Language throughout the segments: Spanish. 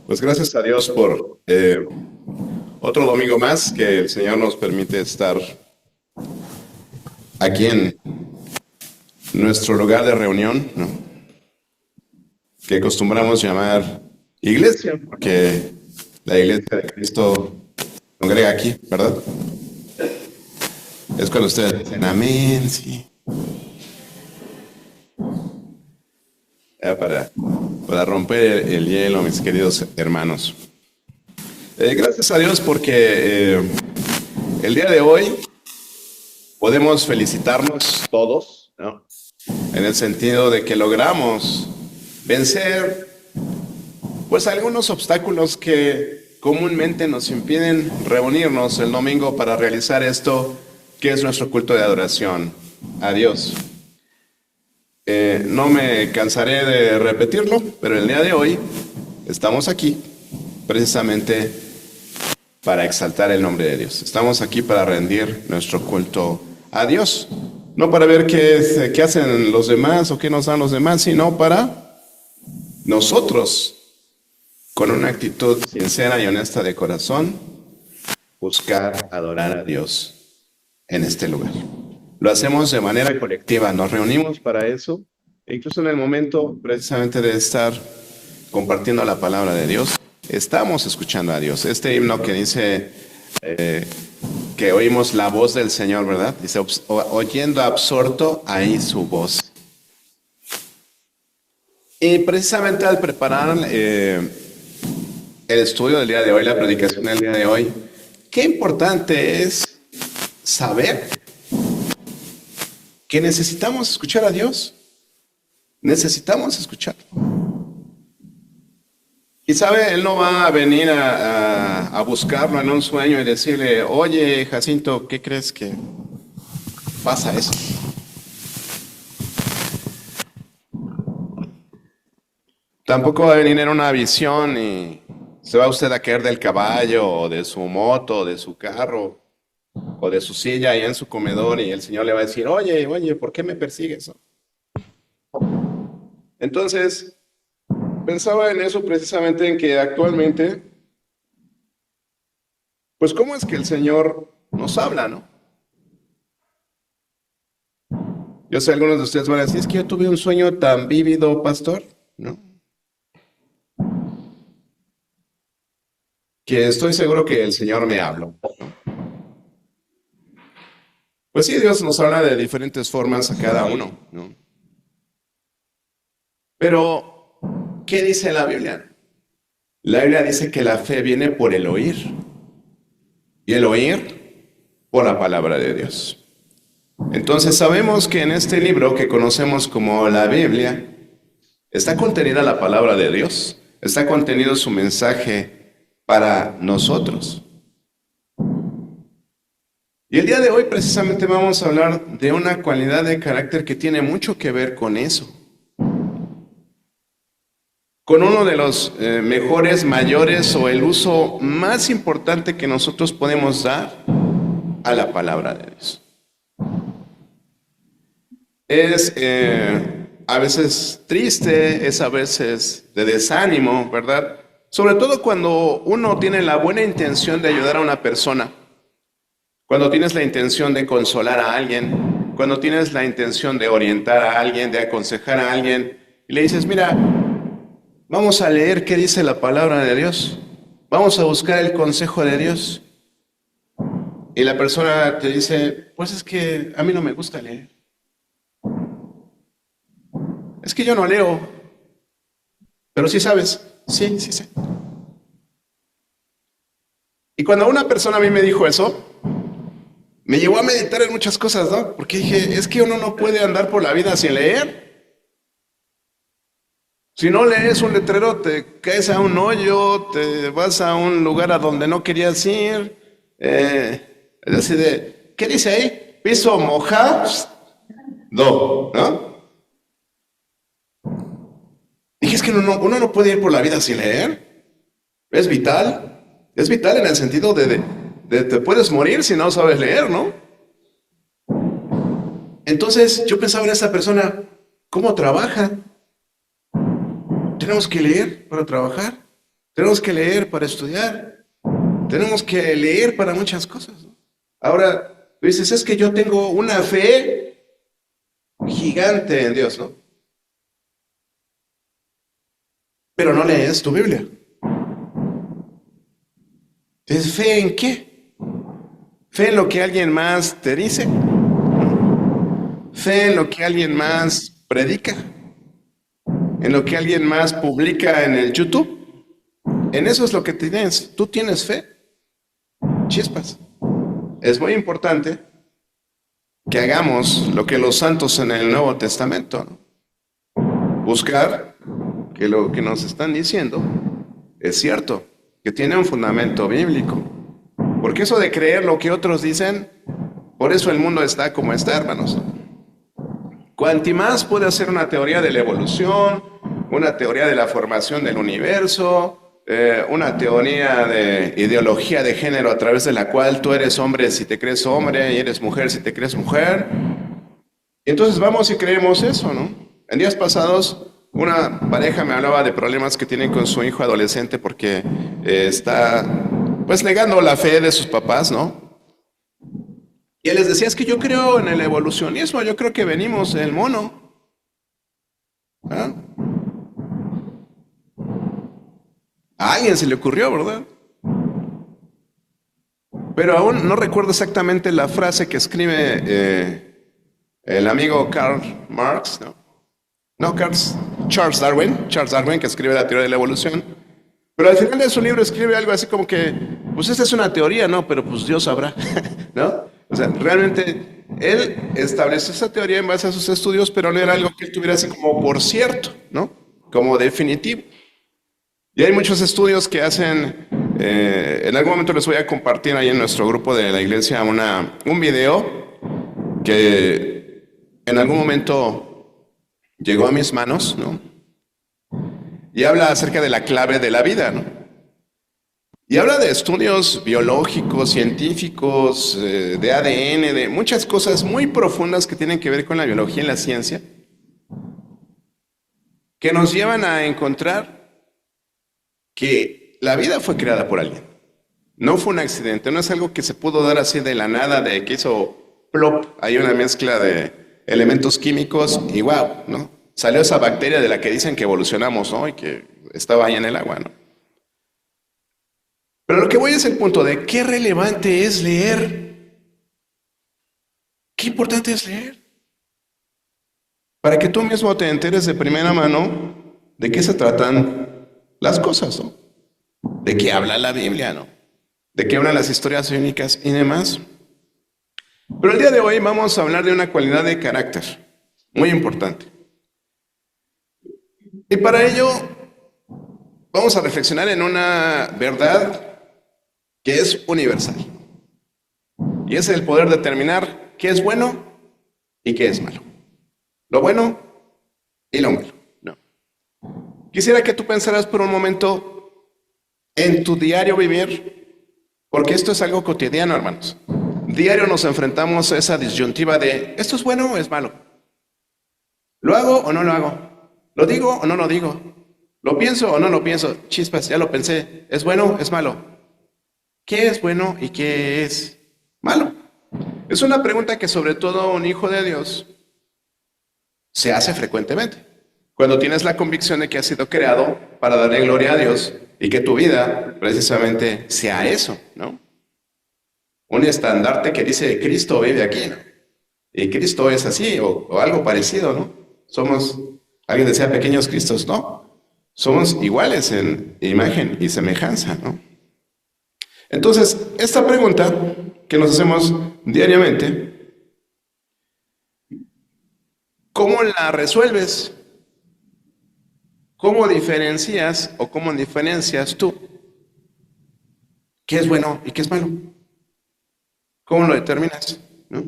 Pues gracias a Dios por otro domingo más que el Señor nos permite estar aquí en nuestro lugar de reunión, ¿no? Que acostumbramos llamar iglesia, porque la iglesia de Cristo congrega aquí, ¿verdad? Es cuando ustedes dicen amén, sí. Ya para romper el hielo, mis queridos hermanos. Gracias a Dios porque el día de hoy podemos felicitarnos todos, ¿no? En el sentido de que logramos vencer, pues, algunos obstáculos que comúnmente nos impiden reunirnos el domingo para realizar esto, que es nuestro culto de adoración a Dios. No me cansaré de repetirlo, pero el día de hoy estamos aquí precisamente para exaltar el nombre de Dios. Estamos aquí para rendir nuestro culto a Dios. No para ver qué hacen los demás o qué nos dan los demás, sino para nosotros, con una actitud sincera y honesta de corazón, buscar adorar a Dios en este lugar. Lo hacemos de manera colectiva, nos reunimos para eso, e incluso en el momento precisamente de estar compartiendo la palabra de Dios, estamos escuchando a Dios. Este himno que dice que oímos la voz del Señor, ¿verdad? Dice, oyendo absorto ahí su voz. Y precisamente al preparar el estudio del día de hoy, la predicación del día de hoy, qué importante es saber que necesitamos escuchar a Dios. Necesitamos escucharlo. Y sabe, Él no va a venir a buscarlo en un sueño y decirle, oye, Jacinto, ¿qué crees que pasa eso? Tampoco va a venir en una visión y se va usted a caer del caballo o de su moto o de su carro o de su silla ahí en su comedor y el Señor le va a decir, oye, ¿por qué me persigues? Entonces, pensaba en eso precisamente, en que actualmente, pues cómo es que el Señor nos habla, ¿no? Yo sé, algunos de ustedes van a decir, es que yo tuve un sueño tan vívido, pastor, ¿no? Que estoy seguro que el Señor me habló, ¿no? Pues sí, Dios nos habla de diferentes formas a cada uno, ¿no? Pero, ¿qué dice la Biblia? La Biblia dice que la fe viene por el oír, y el oír por la palabra de Dios. Entonces sabemos que en este libro que conocemos como la Biblia, está contenida la palabra de Dios, está contenido su mensaje para nosotros. Y el día de hoy precisamente vamos a hablar de una cualidad de carácter que tiene mucho que ver con eso. Con uno de los mejores, mayores o el uso más importante que nosotros podemos dar a la palabra de Dios. Es a veces triste, es a veces de desánimo, ¿verdad? Sobre todo cuando uno tiene la buena intención de ayudar a una persona, cuando tienes la intención de consolar a alguien, cuando tienes la intención de orientar a alguien, de aconsejar a alguien, y le dices, mira, vamos a leer qué dice la palabra de Dios, vamos a buscar el consejo de Dios. Y la persona te dice, pues es que a mí no me gusta leer. Es que yo no leo, pero sí sabes. Sí, sí sé. Y cuando una persona a mí me dijo eso, me llevó a meditar en muchas cosas, ¿no? Porque dije, es que uno no puede andar por la vida sin leer. Si no lees un letrero, te caes a un hoyo, te vas a un lugar a donde no querías ir. Es así de, ¿qué dice ahí? Piso mojado, ¿no? Dije, es que uno no puede ir por la vida sin leer. Es vital. Es vital en el sentido de te puedes morir si no sabes leer, ¿no? Entonces yo pensaba en esa persona, ¿cómo trabaja? Tenemos que leer para trabajar. Tenemos que leer para estudiar. Tenemos que leer para muchas cosas, ¿no? Ahora, tú dices, es que yo tengo una fe gigante en Dios, ¿no? Pero no lees tu Biblia. ¿Tienes fe en qué? ¿Fe en lo que alguien más te dice? ¿Fe en lo que alguien más predica? ¿En lo que alguien más publica en el YouTube? En eso es lo que tienes. ¿Tú tienes fe? Chispas. Es muy importante que hagamos lo que los santos en el Nuevo Testamento, ¿no? Buscar que lo que nos están diciendo es cierto, que tiene un fundamento bíblico. Porque eso de creer lo que otros dicen, por eso el mundo está como está, hermanos. Cuanti más puede hacer una teoría de la evolución, una teoría de la formación del universo, una teoría de ideología de género a través de la cual tú eres hombre si te crees hombre y eres mujer si te crees mujer. Y entonces vamos y creemos eso, ¿no? En días pasados una pareja me hablaba de problemas que tienen con su hijo adolescente porque está pues negando la fe de sus papás, ¿no? Y él les decía, es que yo creo en el evolucionismo, yo creo que venimos del mono. ¿Ah? A alguien se le ocurrió, ¿verdad? Pero aún no recuerdo exactamente la frase que escribe el amigo Karl Marx, ¿no? No, Charles Darwin, que escribe la teoría de la evolución. Pero al final de su libro escribe algo así como que, pues esta es una teoría, ¿no? Pero pues Dios sabrá, ¿no? O sea, realmente él estableció esa teoría en base a sus estudios, pero no era algo que él tuviera así como por cierto, ¿no? Como definitivo. Y hay muchos estudios que hacen, en algún momento les voy a compartir ahí en nuestro grupo de la iglesia un video que en algún momento llegó a mis manos, ¿no? Y habla acerca de la clave de la vida, ¿no? Y habla de estudios biológicos, científicos, de ADN, de muchas cosas muy profundas que tienen que ver con la biología y la ciencia, que nos llevan a encontrar que la vida fue creada por alguien. No fue un accidente, no es algo que se pudo dar así de la nada, de que hizo plop, hay una mezcla de elementos químicos y wow, ¿no? Salió esa bacteria de la que dicen que evolucionamos, ¿no? Y que estaba ahí en el agua, ¿no? Pero lo que voy es el punto de qué relevante es leer. Qué importante es leer. Para que tú mismo te enteres de primera mano de qué se tratan las cosas, ¿no? De qué habla la Biblia, ¿no? De qué hablan las historias bíblicas y demás. Pero el día de hoy vamos a hablar de una cualidad de carácter muy importante. Y para ello vamos a reflexionar en una verdad que es universal. Y es el poder determinar qué es bueno y qué es malo. Lo bueno y lo malo. No. Quisiera que tú pensaras por un momento en tu diario vivir, porque esto es algo cotidiano, hermanos. Diario nos enfrentamos a esa disyuntiva de ¿esto es bueno o es malo? ¿Lo hago o no lo hago? ¿Lo digo o no lo digo? ¿Lo pienso o no lo pienso? Chispas, ya lo pensé. ¿Es bueno o es malo? ¿Qué es bueno y qué es malo? Es una pregunta que sobre todo un hijo de Dios se hace frecuentemente. Cuando tienes la convicción de que has sido creado para darle gloria a Dios y que tu vida precisamente sea eso, ¿no? Un estandarte que dice Cristo vive aquí, ¿no? Y Cristo es así o algo parecido, ¿no? Somos, alguien decía pequeños Cristos, no. Somos iguales en imagen y semejanza, ¿no? Entonces, esta pregunta que nos hacemos diariamente, ¿cómo la resuelves? ¿Cómo diferencias o cómo diferencias tú qué es bueno y qué es malo? ¿Cómo lo determinas? ¿No?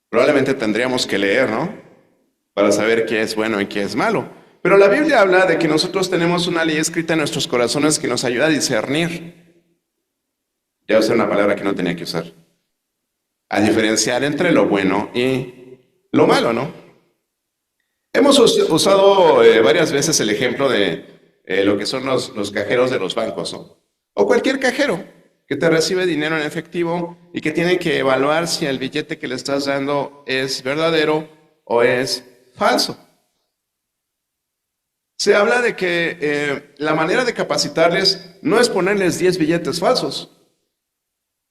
Probablemente tendríamos que leer, ¿no? Para saber qué es bueno y qué es malo. Pero la Biblia habla de que nosotros tenemos una ley escrita en nuestros corazones que nos ayuda a discernir. Ya usé una palabra que no tenía que usar. A diferenciar entre lo bueno y lo malo, ¿no? Hemos usado varias veces el ejemplo de lo que son los cajeros de los bancos, ¿no? O cualquier cajero que te recibe dinero en efectivo y que tiene que evaluar si el billete que le estás dando es verdadero o es falso. Se habla de que la manera de capacitarles no es ponerles 10 billetes falsos.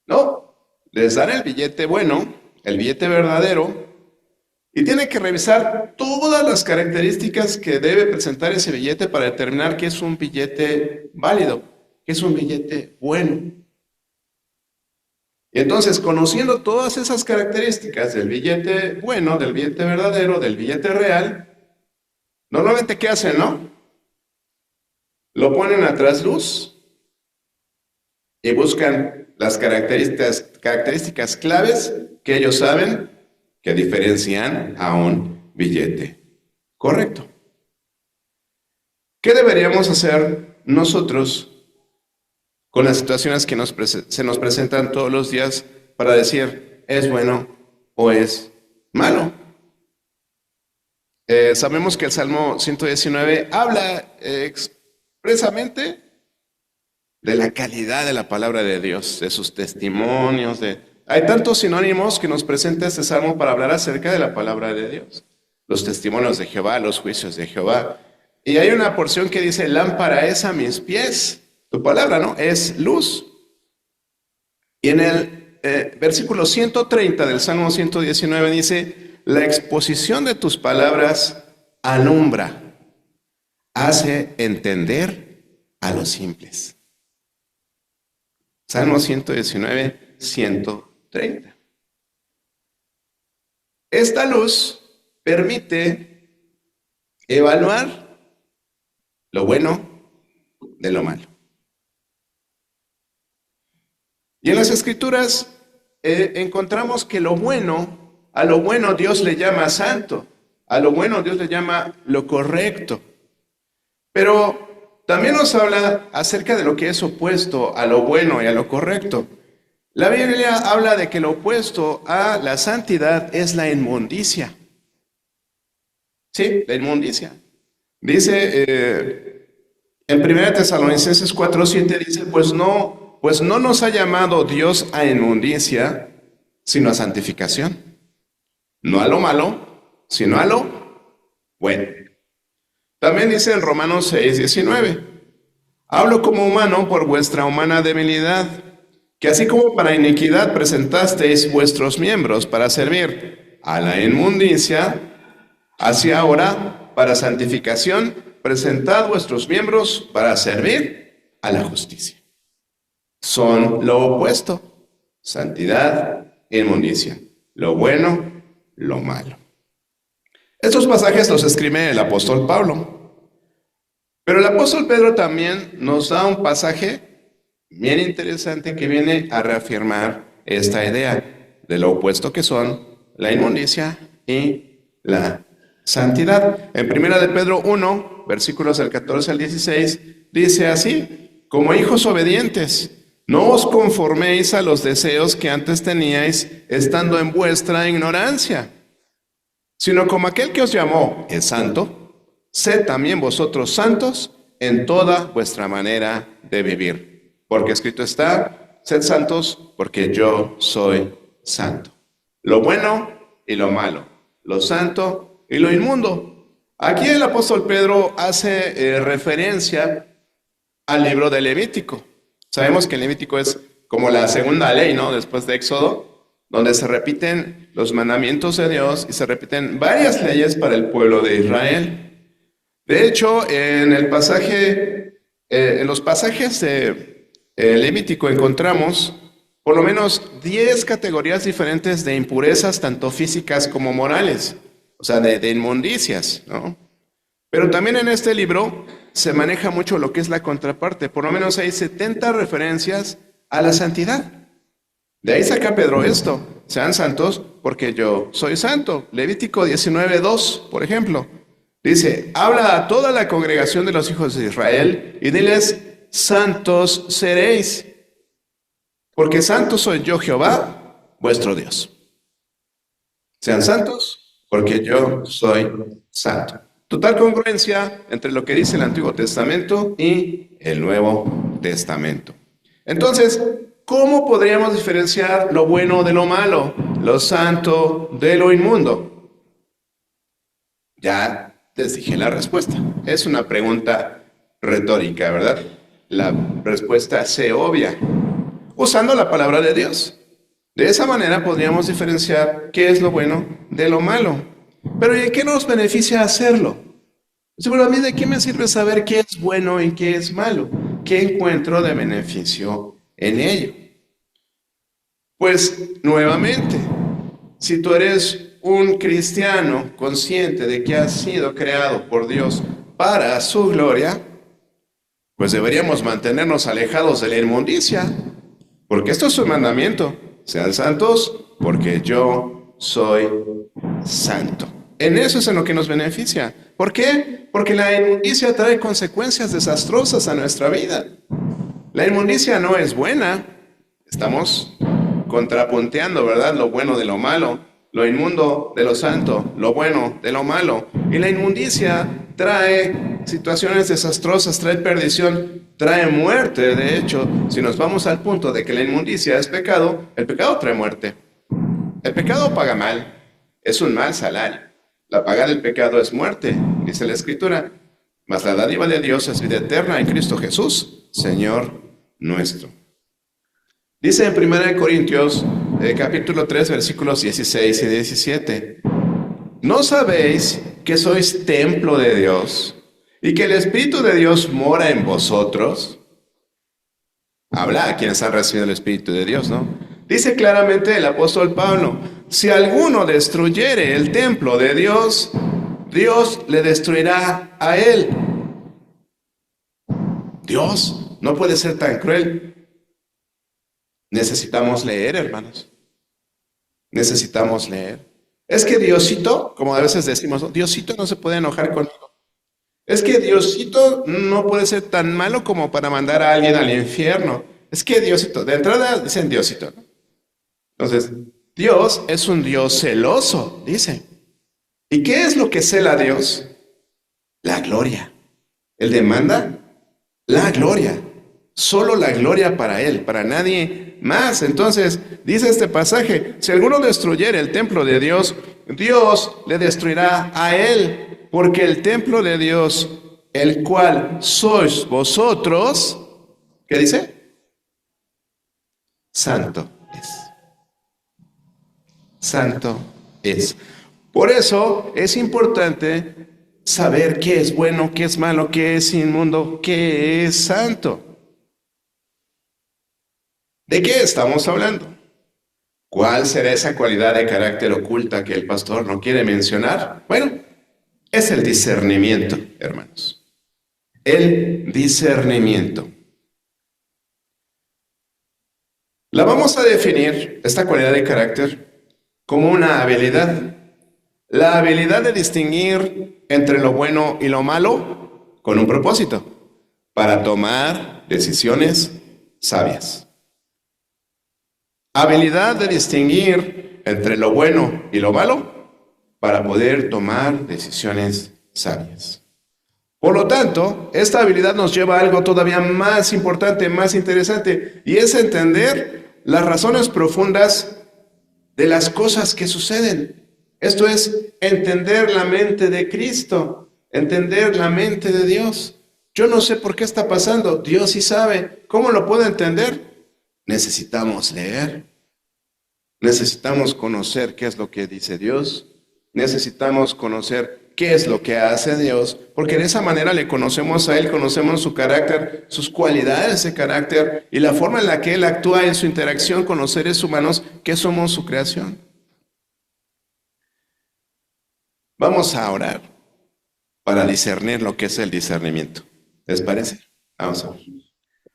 No, les dan el billete bueno, el billete verdadero, y tienen que revisar todas las características que debe presentar ese billete para determinar que es un billete válido, que es un billete bueno. Y entonces, conociendo todas esas características del billete bueno, del billete verdadero, del billete real, normalmente, ¿qué hacen, no? Lo ponen a trasluz y buscan las características claves que ellos saben que diferencian a un billete correcto. ¿Qué deberíamos hacer nosotros con las situaciones que se nos presentan todos los días para decir es bueno o es malo? Sabemos que el Salmo 119 habla expresamente de la calidad de la palabra de Dios, de sus testimonios, Hay tantos sinónimos que nos presenta este Salmo para hablar acerca de la palabra de Dios. Los testimonios de Jehová, los juicios de Jehová. Y hay una porción que dice, lámpara es a mis pies. Tu palabra, ¿no? Es luz. Y en el versículo 130 del Salmo 119 dice, la exposición de tus palabras alumbra, hace entender a los simples. Salmo 119, 130. Esta luz permite evaluar lo bueno de lo malo. Y en las Escrituras encontramos que a lo bueno Dios le llama santo, a lo bueno Dios le llama lo correcto. Pero también nos habla acerca de lo que es opuesto a lo bueno y a lo correcto. La Biblia habla de que lo opuesto a la santidad es la inmundicia. Sí, la inmundicia. Dice en 1 Tesalonicenses 4:7 dice, pues no nos ha llamado Dios a inmundicia, sino a santificación. No a lo malo, sino a lo bueno. También dice en Romanos 6:19, hablo como humano por vuestra humana debilidad, que así como para iniquidad presentasteis vuestros miembros para servir a la inmundicia, así ahora, para santificación, presentad vuestros miembros para servir a la justicia. Son lo opuesto, santidad e inmundicia, lo bueno, lo malo. Estos pasajes los escribe el apóstol Pablo, pero el apóstol Pedro también nos da un pasaje bien interesante que viene a reafirmar esta idea de lo opuesto que son la inmundicia y la santidad. En 1 de Pedro 1, versículos del 14 al 16, dice así, como hijos obedientes, no os conforméis a los deseos que antes teníais estando en vuestra ignorancia, sino como aquel que os llamó es santo, sed también vosotros santos en toda vuestra manera de vivir. Porque escrito está, sed santos porque yo soy santo. Lo bueno y lo malo, lo santo y lo inmundo. Aquí el apóstol Pedro hace referencia al libro de Levítico. Sabemos que el Levítico es como la segunda ley, ¿no? Después de Éxodo, donde se repiten los mandamientos de Dios y se repiten varias leyes para el pueblo de Israel. De hecho, en los pasajes de Levítico encontramos por lo menos 10 categorías diferentes de impurezas, tanto físicas como morales, o sea, de inmundicias, ¿no? Pero también en este libro se maneja mucho lo que es la contraparte. Por lo menos hay 70 referencias a la santidad. De ahí saca Pedro esto, sean santos porque yo soy santo. Levítico 19:2, por ejemplo, dice, habla a toda la congregación de los hijos de Israel y diles, santos seréis, porque santo soy yo Jehová, vuestro Dios. Sean santos porque yo soy santo. Total congruencia entre lo que dice el Antiguo Testamento y el Nuevo Testamento. Entonces, ¿cómo podríamos diferenciar lo bueno de lo malo, lo santo de lo inmundo? Ya les dije la respuesta. Es una pregunta retórica, ¿verdad? La respuesta se obvia usando la palabra de Dios. De esa manera podríamos diferenciar qué es lo bueno de lo malo. Pero ¿y qué nos beneficia hacerlo? Seguro a mí, ¿de qué me sirve saber qué es bueno y qué es malo? ¿Qué encuentro de beneficio en ello? Pues nuevamente, si tú eres un cristiano consciente de que has sido creado por Dios para su gloria, pues deberíamos mantenernos alejados de la inmundicia, porque esto es un mandamiento. Sean santos porque yo soy santo. En eso es en lo que nos beneficia. ¿Por qué? Porque la inmundicia trae consecuencias desastrosas a nuestra vida. La inmundicia no es buena. Estamos contrapunteando, ¿verdad? Lo bueno de lo malo, lo inmundo de lo santo, lo bueno de lo malo. Y la inmundicia trae situaciones desastrosas, trae perdición, trae muerte. De hecho, si nos vamos al punto de que la inmundicia es pecado, el pecado trae muerte. El pecado paga mal, es un mal salario. La paga del pecado es muerte, dice la Escritura, mas la dádiva de Dios es vida eterna en Cristo Jesús, Señor nuestro. Dice en 1 Corintios, capítulo 3, versículos 16 y 17, ¿no sabéis que sois templo de Dios y que el Espíritu de Dios mora en vosotros? Habla a quienes han recibido el Espíritu de Dios, ¿no? Dice claramente el apóstol Pablo, si alguno destruyere el templo de Dios, Dios le destruirá a él. Dios no puede ser tan cruel. Necesitamos leer, hermanos. Necesitamos leer. Es que Diosito, como a veces decimos, Diosito no se puede enojar conmigo. Es que Diosito no puede ser tan malo como para mandar a alguien al infierno. Es que Diosito, de entrada dicen Diosito, ¿no? Entonces, Dios es un Dios celoso, dice. ¿Y qué es lo que cela a Dios? La gloria. Él demanda la gloria. Solo la gloria para Él, para nadie más. Entonces, dice este pasaje, si alguno destruyere el templo de Dios, Dios le destruirá a Él, porque el templo de Dios, el cual sois vosotros, ¿qué dice? Santo es. Santo es. Por eso es importante saber qué es bueno, qué es malo, qué es inmundo, qué es santo. ¿De qué estamos hablando? ¿Cuál será esa cualidad de carácter oculta que el pastor no quiere mencionar? Bueno, es el discernimiento, hermanos. El discernimiento. La vamos a definir, esta cualidad de carácter, como una habilidad. La habilidad de distinguir entre lo bueno y lo malo con un propósito, para tomar decisiones sabias. Habilidad de distinguir entre lo bueno y lo malo para poder tomar decisiones sabias. Por lo tanto, esta habilidad nos lleva a algo todavía más importante, más interesante, y es entender las razones profundas de las cosas que suceden. Esto es entender la mente de Cristo, entender la mente de Dios. Yo no sé por qué está pasando, Dios sí sabe. ¿Cómo lo puedo entender? Necesitamos leer, necesitamos conocer qué es lo que dice Dios, necesitamos conocer qué es lo que hace Dios, porque de esa manera le conocemos a Él, conocemos su carácter, sus cualidades de carácter y la forma en la que Él actúa en su interacción con los seres humanos que somos su creación. Vamos a orar para discernir lo que es el discernimiento. ¿Les parece? Vamos a ver.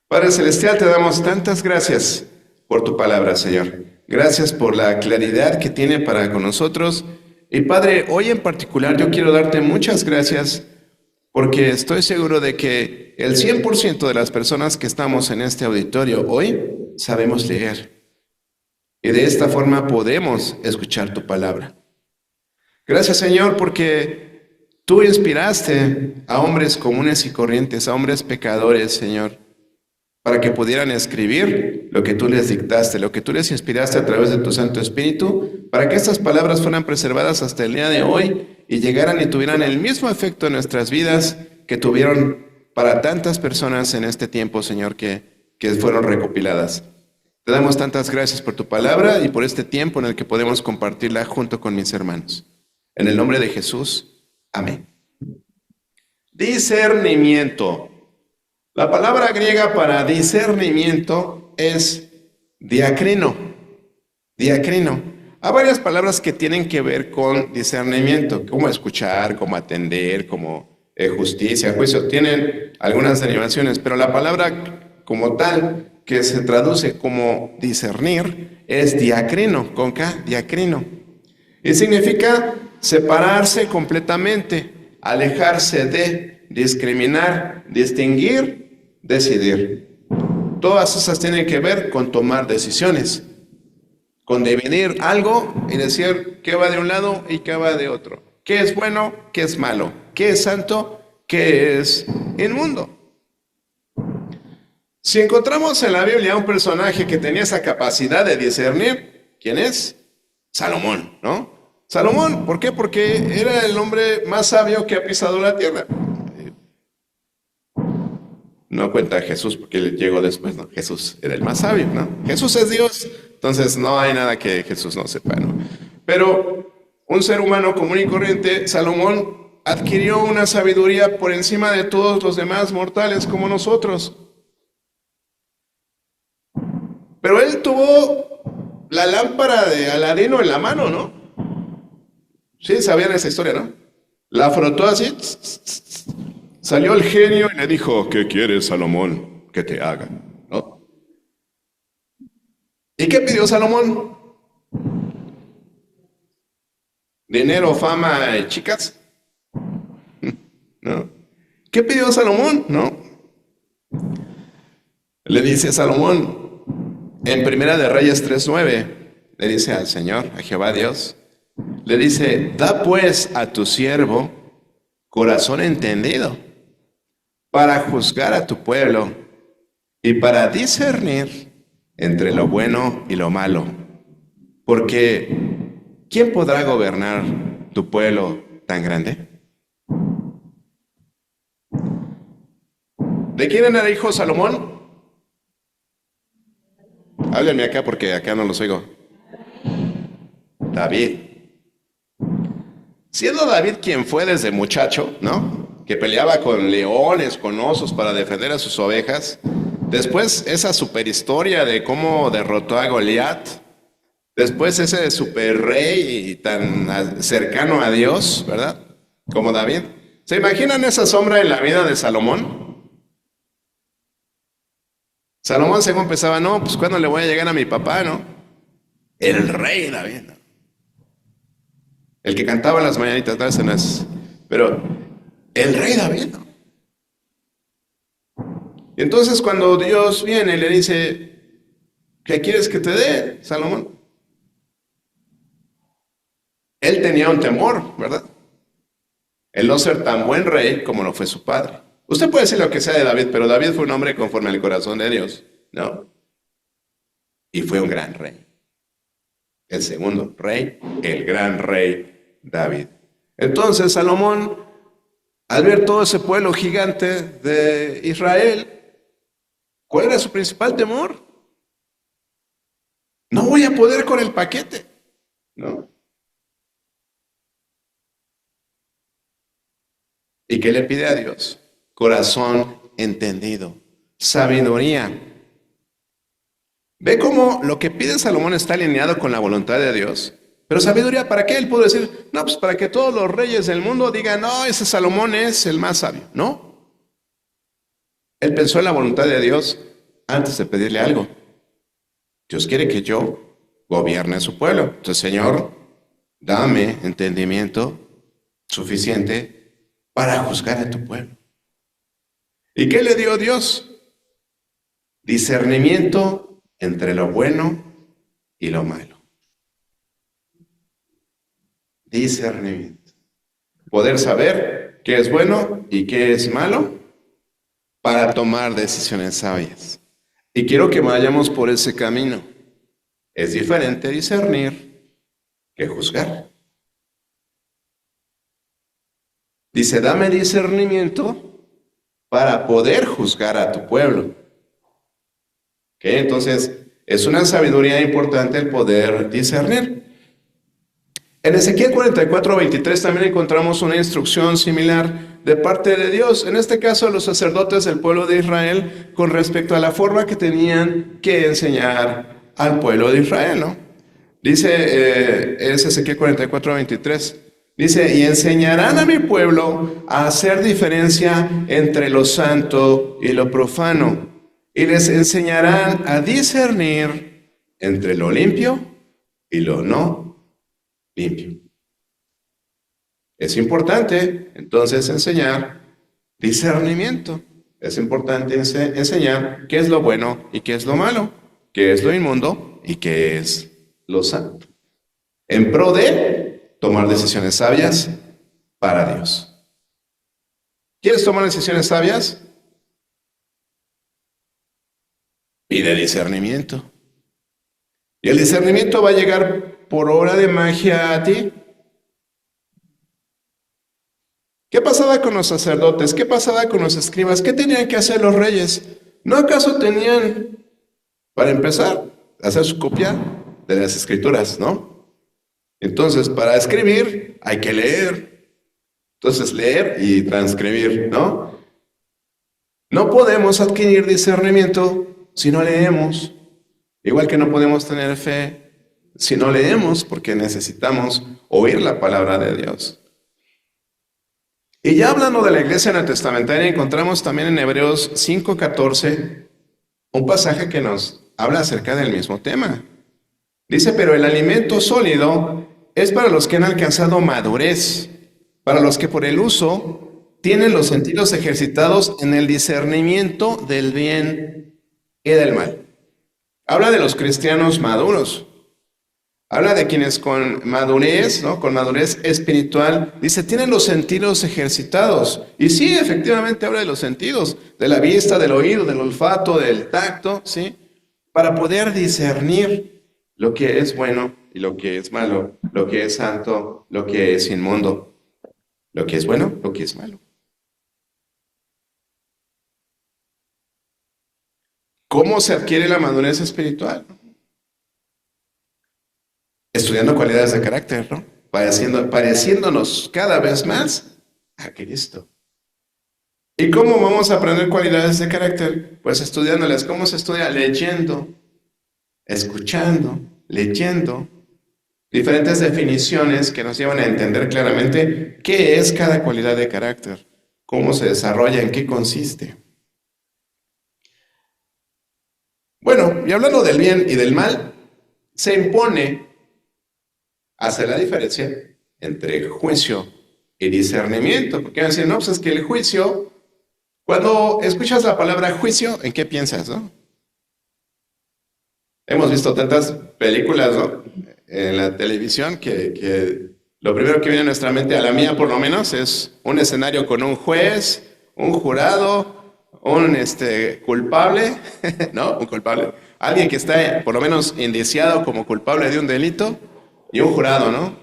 Padre Celestial, te damos tantas gracias por tu palabra, Señor. Gracias por la claridad que tiene para con nosotros. Y Padre, hoy en particular yo quiero darte muchas gracias porque estoy seguro de que el 100% de las personas que estamos en este auditorio hoy sabemos leer. Y de esta forma podemos escuchar tu palabra. Gracias, Señor, porque Tú inspiraste a hombres comunes y corrientes, a hombres pecadores, Señor, para que pudieran escribir lo que tú les dictaste, lo que tú les inspiraste a través de tu Santo Espíritu, para que estas palabras fueran preservadas hasta el día de hoy y llegaran y tuvieran el mismo efecto en nuestras vidas que tuvieron para tantas personas en este tiempo, Señor, que fueron recopiladas. Te damos tantas gracias por tu palabra y por este tiempo en el que podemos compartirla junto con mis hermanos. En el nombre de Jesús. Amén. Discernimiento. La palabra griega para discernimiento es diacrino. Diacrino. Hay varias palabras que tienen que ver con discernimiento, como escuchar, como atender, como justicia, juicio. Tienen algunas derivaciones, pero la palabra como tal, que se traduce como discernir, es diacrino, con K, diacrino. Y significa separarse completamente, alejarse de, discriminar, distinguir, decidir. Todas esas tienen que ver con tomar decisiones, con dividir algo y decir qué va de un lado y qué va de otro. ¿Qué es bueno? ¿Qué es malo? ¿Qué es santo? ¿Qué es inmundo? Si encontramos en la Biblia un personaje que tenía esa capacidad de discernir, ¿quién es? Salomón, ¿no? Salomón, ¿por qué? Porque era el hombre más sabio que ha pisado la tierra. No cuenta Jesús porque llegó después, ¿no? Jesús era el más sabio, ¿no? Jesús es Dios, entonces no hay nada que Jesús no sepa, ¿no? Pero un ser humano común y corriente, Salomón, adquirió una sabiduría por encima de todos los demás mortales como nosotros. Pero él tuvo la lámpara de Aladino en la mano, ¿no? Sí, sabían esa historia, ¿no? La frotó así, salió el genio y le dijo, ¿qué quieres, Salomón, que te haga? ¿No? ¿Y qué pidió Salomón? ¿Dinero, fama y chicas? ¿No? ¿Qué pidió Salomón? ¿No? Le dice Salomón, en Primera de Reyes 3:9, le dice al Señor, a Jehová Dios, le dice, da pues a tu siervo corazón entendido para juzgar a tu pueblo y para discernir entre lo bueno y lo malo. Porque, ¿quién podrá gobernar tu pueblo tan grande? ¿De quién era hijo Salomón? Háblenme acá porque acá no los oigo. David. Siendo David quien fue desde muchacho, ¿no? Que peleaba con leones, con osos para defender a sus ovejas. Después esa superhistoria de cómo derrotó a Goliat. Después ese super rey tan cercano a Dios, ¿verdad? Como David. ¿Se imaginan esa sombra en la vida de Salomón? Salomón según pensaba, no, pues ¿cuándo le voy a llegar a mi papá, no? El rey David, ¿no? El que cantaba las mañanitas, no es, pero el rey David, ¿no? Y entonces cuando Dios viene y le dice, ¿qué quieres que te dé, Salomón? Él tenía un temor, ¿verdad? El no ser tan buen rey como lo fue su padre. Usted puede decir lo que sea de David, pero David fue un hombre conforme al corazón de Dios, ¿no? Y fue un gran rey. El segundo rey, el gran rey David. Entonces Salomón, al ver todo ese pueblo gigante de Israel, ¿cuál era su principal temor? No voy a poder con el paquete, ¿no? ¿Y qué le pide a Dios? Corazón entendido, sabiduría. ¿Ve cómo lo que pide Salomón está alineado con la voluntad de Dios? Pero sabiduría, ¿para qué? Él pudo decir, no, pues para que todos los reyes del mundo digan, no, ese Salomón es el más sabio. No. Él pensó en la voluntad de Dios antes de pedirle algo. Dios quiere que yo gobierne a su pueblo. Entonces, Señor, dame entendimiento suficiente para juzgar a tu pueblo. ¿Y qué le dio Dios? Discernimiento entre lo bueno y lo malo. Discernimiento. poder saber qué es bueno y qué es malo para tomar decisiones sabias. Y quiero que vayamos por ese camino. Es diferente discernir que juzgar. Dice, dame discernimiento para poder juzgar a tu pueblo. ¿Ok? Entonces, es una sabiduría importante el poder discernir. En Ezequiel 44:23 también encontramos una instrucción similar de parte de Dios, en este caso los sacerdotes del pueblo de Israel, con respecto a la forma que tenían que enseñar al pueblo de Israel, ¿no? Dice, es Ezequiel 44:23, dice, y enseñarán a mi pueblo a hacer diferencia entre lo santo y lo profano, y les enseñarán a discernir entre lo limpio y lo no limpio. Es importante entonces enseñar discernimiento. Es importante enseñar qué es lo bueno y qué es lo malo, qué es lo inmundo y qué es lo santo, en pro de tomar decisiones sabias para Dios. ¿Quieres tomar decisiones sabias? Pide discernimiento. Y el discernimiento va a llegar por obra de magia a ti. ¿Qué pasaba con los sacerdotes? ¿Qué pasaba con los escribas? ¿Qué tenían que hacer los reyes? ¿No acaso tenían, para empezar, hacer su copia de las escrituras, no? Entonces, para escribir hay que leer. Entonces, leer y transcribir, ¿no? No podemos adquirir discernimiento si no leemos. Igual que no podemos tener fe si no leemos, porque necesitamos oír la palabra de Dios. Y ya hablando de la iglesia neotestamentaria, encontramos también en Hebreos 5:14 un pasaje que nos habla acerca del mismo tema. Dice, pero el alimento sólido es para los que han alcanzado madurez, para los que por el uso tienen los sentidos ejercitados en el discernimiento del bien y del mal. Habla de los cristianos maduros. Habla de quienes con madurez, ¿no? Con madurez espiritual, dice, tienen los sentidos ejercitados. Y sí, efectivamente habla de los sentidos, de la vista, del oído, del olfato, del tacto, ¿sí? Para poder discernir lo que es bueno y lo que es malo, lo que es santo, lo que es inmundo, lo que es bueno, lo que es malo. ¿Cómo se adquiere la madurez espiritual? Estudiando cualidades de carácter, ¿no? Pareciéndonos cada vez más a Cristo. ¿Y cómo vamos a aprender cualidades de carácter? Pues estudiándolas. ¿Cómo se estudia? Leyendo, escuchando, leyendo. Diferentes definiciones que nos llevan a entender claramente qué es cada cualidad de carácter, cómo se desarrolla, en qué consiste. Bueno, y hablando del bien y del mal, se impone hacer la diferencia entre juicio y discernimiento. Porque van a decir, no, pues es que el juicio, cuando escuchas la palabra juicio, ¿en qué piensas, no? Hemos visto tantas películas, ¿no? En la televisión que lo primero que viene a nuestra mente, a la mía por lo menos, es un escenario con un juez, un jurado, un culpable, ¿no? Un culpable. Alguien que está por lo menos indiciado como culpable de un delito y un jurado, ¿no?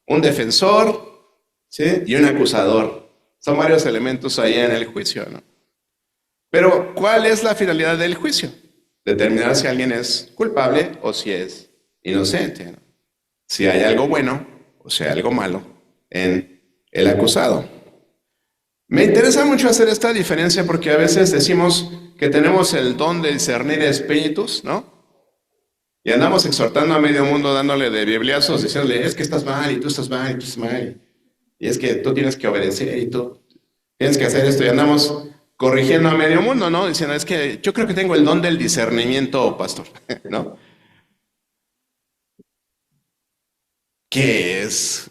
Un defensor, ¿sí? Y un acusador. Son varios elementos ahí en el juicio, ¿no? Pero, ¿cuál es la finalidad del juicio? Determinar si alguien es culpable o si es inocente, ¿no? Si hay algo bueno o si hay algo malo en el acusado. Me interesa mucho hacer esta diferencia porque a veces decimos que tenemos el don de discernir espíritus, ¿no? Y andamos exhortando a medio mundo dándole de bibliazos, diciéndole, es que estás mal y tú estás mal y tú estás mal. Y es que tú tienes que obedecer y tú tienes que hacer esto. Y andamos corrigiendo a medio mundo, ¿no? Diciendo, es que yo creo que tengo el don del discernimiento, pastor, ¿no? ¿Qué es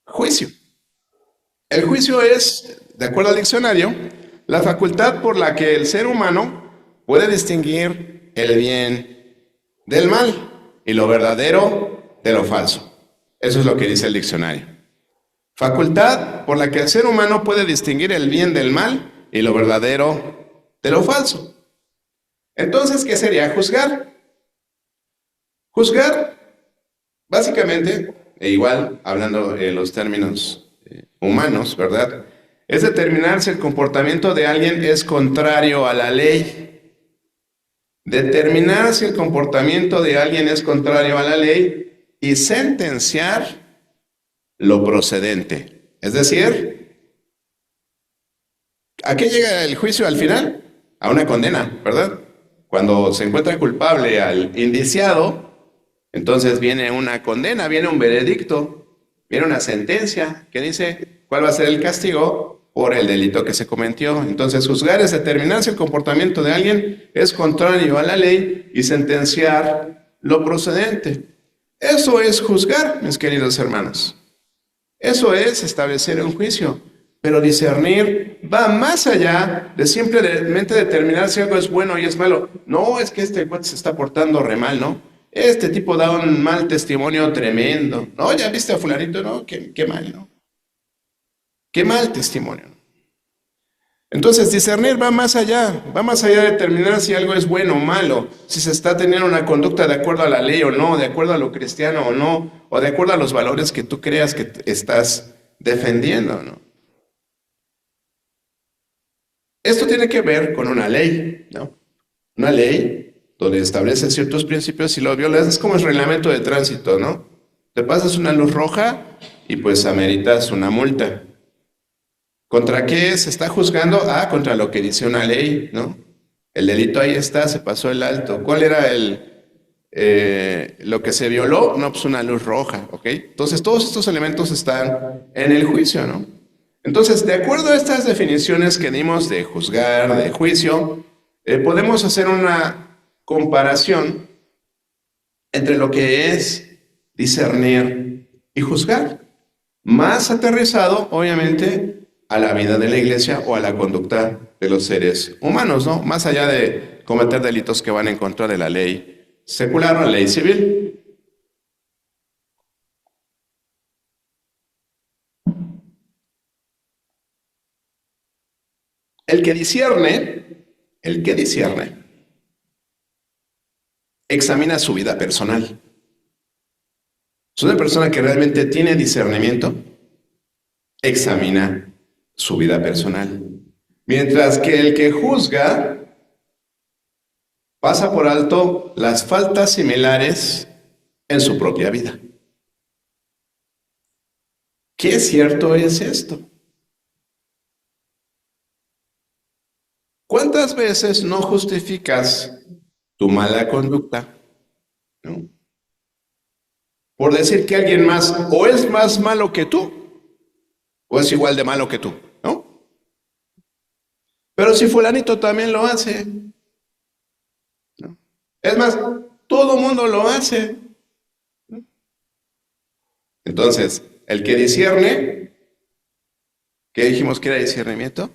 juicio? El juicio es, de acuerdo al diccionario, la facultad por la que el ser humano puede distinguir el bien del mal y lo verdadero de lo falso. Eso es lo que dice el diccionario. Facultad por la que el ser humano puede distinguir el bien del mal y lo verdadero de lo falso. Entonces, ¿qué sería juzgar? Juzgar, básicamente, e igual hablando en los términos humanos, ¿verdad? Es determinar si el comportamiento de alguien es contrario a la ley. Determinar si el comportamiento de alguien es contrario a la ley y sentenciar lo procedente. Es decir, ¿a qué llega el juicio al final? A una condena, ¿verdad? Cuando se encuentra culpable al indiciado, entonces viene una condena, viene un veredicto, viene una sentencia que dice cuál va a ser el castigo por el delito que se cometió. Entonces, juzgar es determinar si el comportamiento de alguien es contrario a la ley y sentenciar lo procedente. Eso es juzgar, mis queridos hermanos. Eso es establecer un juicio. Pero discernir va más allá de simplemente determinar si algo es bueno y es malo. No, es que este cuate se está portando re mal, ¿no? Este tipo da un mal testimonio tremendo. No, ya viste a fulanito, ¿no? Qué mal, ¿no? Qué mal testimonio. Entonces, discernir va más allá de determinar si algo es bueno o malo, si se está teniendo una conducta de acuerdo a la ley o no, de acuerdo a lo cristiano o no, o de acuerdo a los valores que tú creas que estás defendiendo, ¿no? Esto tiene que ver con una ley, ¿no? Una ley donde establece ciertos principios, si lo violas es como el reglamento de tránsito, ¿no? Te pasas una luz roja y pues ameritas una multa. ¿Contra qué se está juzgando? Ah, contra lo que dice una ley, ¿no? El delito ahí está, se pasó el alto. ¿Cuál era lo que se violó? No, pues una luz roja, ¿ok? Entonces todos estos elementos están en el juicio, ¿no? Entonces, de acuerdo a estas definiciones que dimos de juzgar, de juicio, podemos hacer una comparación entre lo que es discernir y juzgar, más aterrizado, obviamente, a la vida de la iglesia o a la conducta de los seres humanos, ¿no? Más allá de cometer delitos que van en contra de la ley secular o la ley civil. El que discierne, examina su vida personal. Es una persona que realmente tiene discernimiento, examina su vida personal. Mientras que el que juzga pasa por alto las faltas similares en su propia vida. ¿Qué cierto es esto? ¿Cuántas veces no justificas tu mala conducta, ¿no? Por decir que alguien más o es más malo que tú o es igual de malo que tú, ¿no? Pero si fulanito también lo hace, ¿no? Es más, todo mundo lo hace. Entonces, el que discierne, ¿qué dijimos que era discernimiento?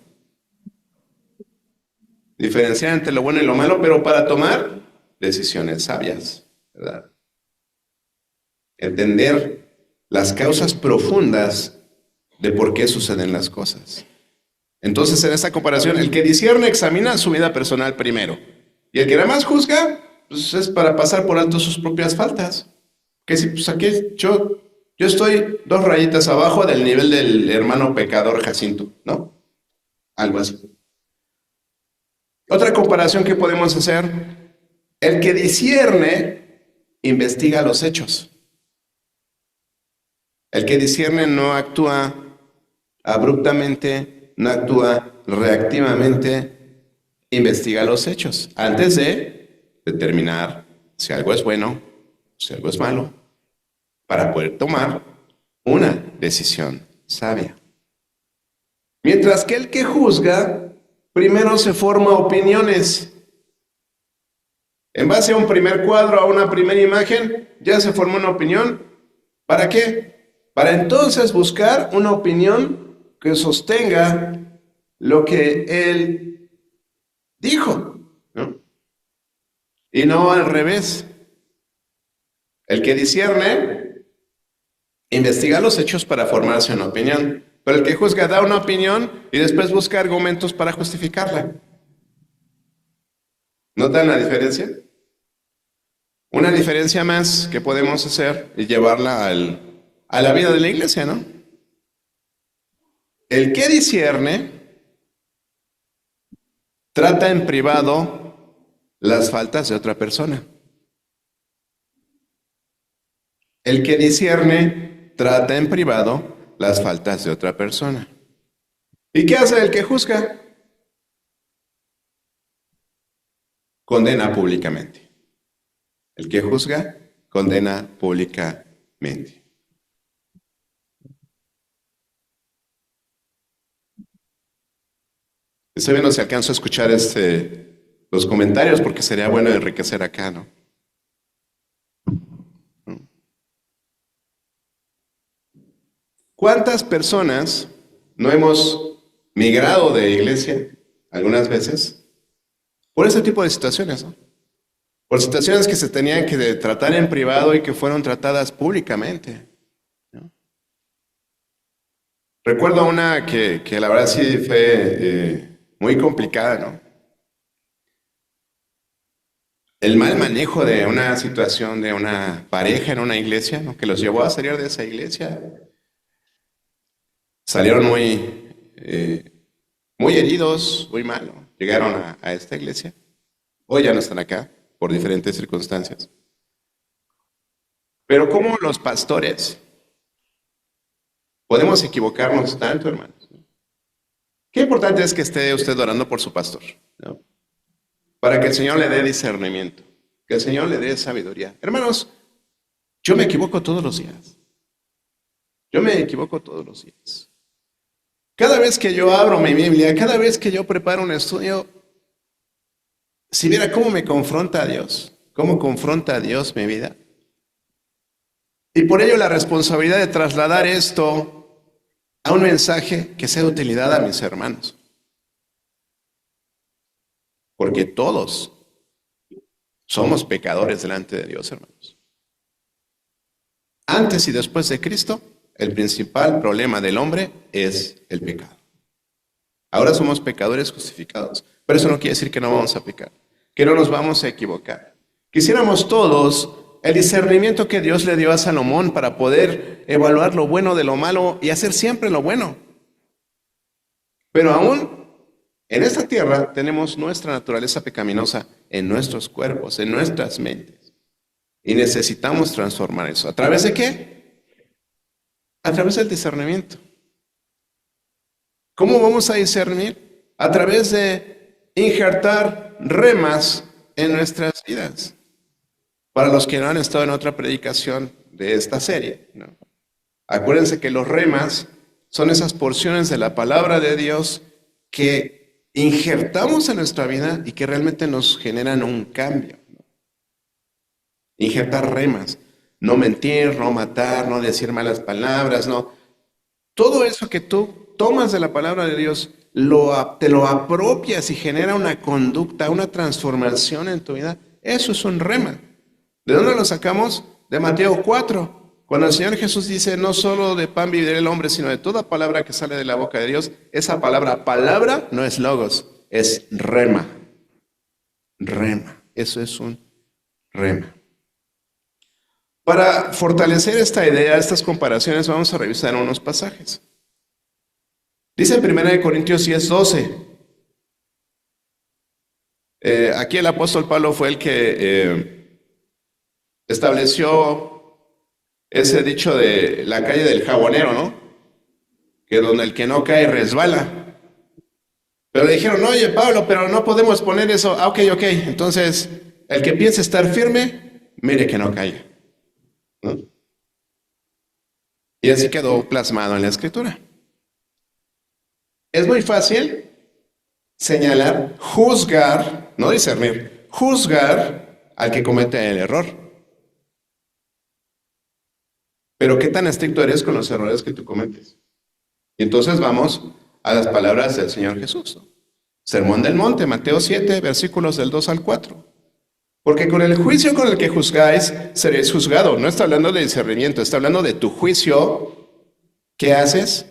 Diferenciar entre lo bueno y lo malo, pero para tomar decisiones sabias, ¿verdad? Entender las causas profundas de por qué suceden las cosas. Entonces, en esta comparación, el que discierne examina su vida personal primero. Y el que nada más juzga, pues es para pasar por alto sus propias faltas. Que si, pues aquí yo estoy 2 rayitas abajo del nivel del hermano pecador Jacinto, ¿no? Algo así. Otra comparación que podemos hacer, el que discierne investiga los hechos. El que discierne no actúa abruptamente, no actúa reactivamente, investiga los hechos antes de determinar si algo es bueno, si algo es malo, para poder tomar una decisión sabia. Mientras que el que juzga, primero se forma opiniones. En base a un primer cuadro, a una primera imagen, ya se formó una opinión. ¿Para qué? Para entonces buscar una opinión que sostenga lo que él dijo, ¿no? Y no al revés. El que discierne investiga los hechos para formarse una opinión. Pero el que juzga da una opinión y después busca argumentos para justificarla. ¿Notan la diferencia? Una diferencia más que podemos hacer y llevarla a la vida de la iglesia, ¿no? El que discierne trata en privado las faltas de otra persona. El que discierne trata en privado las faltas de otra persona. ¿Y qué hace el que juzga? Condena públicamente. El que juzga, condena públicamente. Estoy viendo si alcanzo a escuchar los comentarios porque sería bueno enriquecer acá, ¿no? ¿Cuántas personas no hemos migrado de iglesia algunas veces por ese tipo de situaciones, ¿no? Por situaciones que se tenían que tratar en privado y que fueron tratadas públicamente, ¿no? Recuerdo una que la verdad sí fue muy complicada, ¿no? El mal manejo de una situación de una pareja en una iglesia, ¿no? Que los llevó a salir de esa iglesia. Salieron muy heridos, muy mal, ¿no? Llegaron a esta iglesia. Hoy ya no están acá por diferentes circunstancias. Pero como los pastores podemos equivocarnos tanto, hermanos. Qué importante es que esté usted orando por su pastor, ¿no? Para que el Señor le dé discernimiento, que el Señor le dé sabiduría. Hermanos, yo me equivoco todos los días. Yo me equivoco todos los días. Cada vez que yo abro mi Biblia, cada vez que yo preparo un estudio, si viera cómo me confronta a Dios, cómo confronta a Dios mi vida. Y por ello la responsabilidad de trasladar esto a un mensaje que sea de utilidad a mis hermanos. Porque todos somos pecadores delante de Dios, hermanos. Antes y después de Cristo, el principal problema del hombre es el pecado. Ahora somos pecadores justificados, pero eso no quiere decir que no vamos a pecar, que no nos vamos a equivocar. Quisiéramos todos el discernimiento que Dios le dio a Salomón para poder evaluar lo bueno de lo malo y hacer siempre lo bueno. Pero aún en esta tierra tenemos nuestra naturaleza pecaminosa en nuestros cuerpos, en nuestras mentes. Y necesitamos transformar eso. ¿A través de qué? A través del discernimiento. ¿Cómo vamos a discernir? A través de injertar remas en nuestras vidas. Para los que no han estado en otra predicación de esta serie, ¿no? Acuérdense que los remas son esas porciones de la palabra de Dios que injertamos en nuestra vida y que realmente nos generan un cambio, ¿no? Injertar remas. No mentir, no matar, no decir malas palabras, no. Todo eso que tú tomas de la palabra de Dios, te lo apropias y genera una conducta, una transformación en tu vida. Eso es un rema. ¿De dónde lo sacamos? De Mateo 4. Cuando el Señor Jesús dice, no solo de pan vivirá el hombre, sino de toda palabra que sale de la boca de Dios. Esa palabra no es logos, es rema. Rema. Eso es un rema. Para fortalecer esta idea, estas comparaciones, vamos a revisar unos pasajes. Dice en 1 Corintios 10:12. Aquí el apóstol Pablo fue el que estableció ese dicho de la calle del jabonero, ¿no? Que donde el que no cae resbala. Pero le dijeron, oye Pablo, pero no podemos poner eso. Ok. Entonces, el que piense estar firme, mire que no caiga, ¿no? Y así quedó plasmado en la escritura. Es muy fácil señalar, juzgar, no discernir, juzgar al que comete el error. Pero ¿qué tan estricto eres con los errores que tú cometes? Y entonces vamos a las palabras del Señor Jesús, ¿no? Sermón del Monte, Mateo 7, versículos del 2 al 4. Porque con el juicio con el que juzgáis, seréis juzgado. No está hablando de discernimiento, está hablando de tu juicio que haces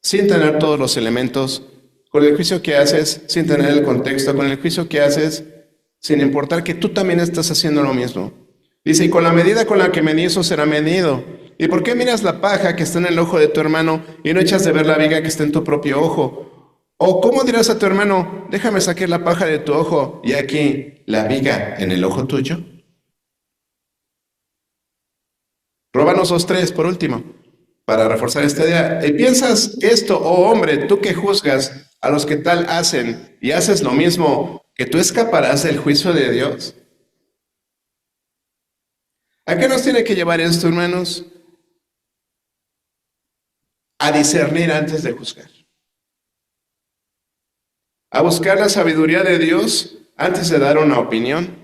sin tener todos los elementos, con el juicio que haces sin tener el contexto, con el juicio que haces sin importar que tú también estás haciendo lo mismo. Dice, y con la medida con la que medís os será medido. ¿Y por qué miras la paja que está en el ojo de tu hermano y no echas de ver la viga que está en tu propio ojo? ¿O cómo dirás a tu hermano, déjame sacar la paja de tu ojo y aquí la viga en el ojo tuyo? Rómanos 2:3 por último, para reforzar esta idea. ¿Y piensas esto, oh hombre, tú que juzgas a los que tal hacen y haces lo mismo, que tú escaparás del juicio de Dios? ¿A qué nos tiene que llevar esto, hermanos? A discernir antes de juzgar. A buscar la sabiduría de Dios antes de dar una opinión.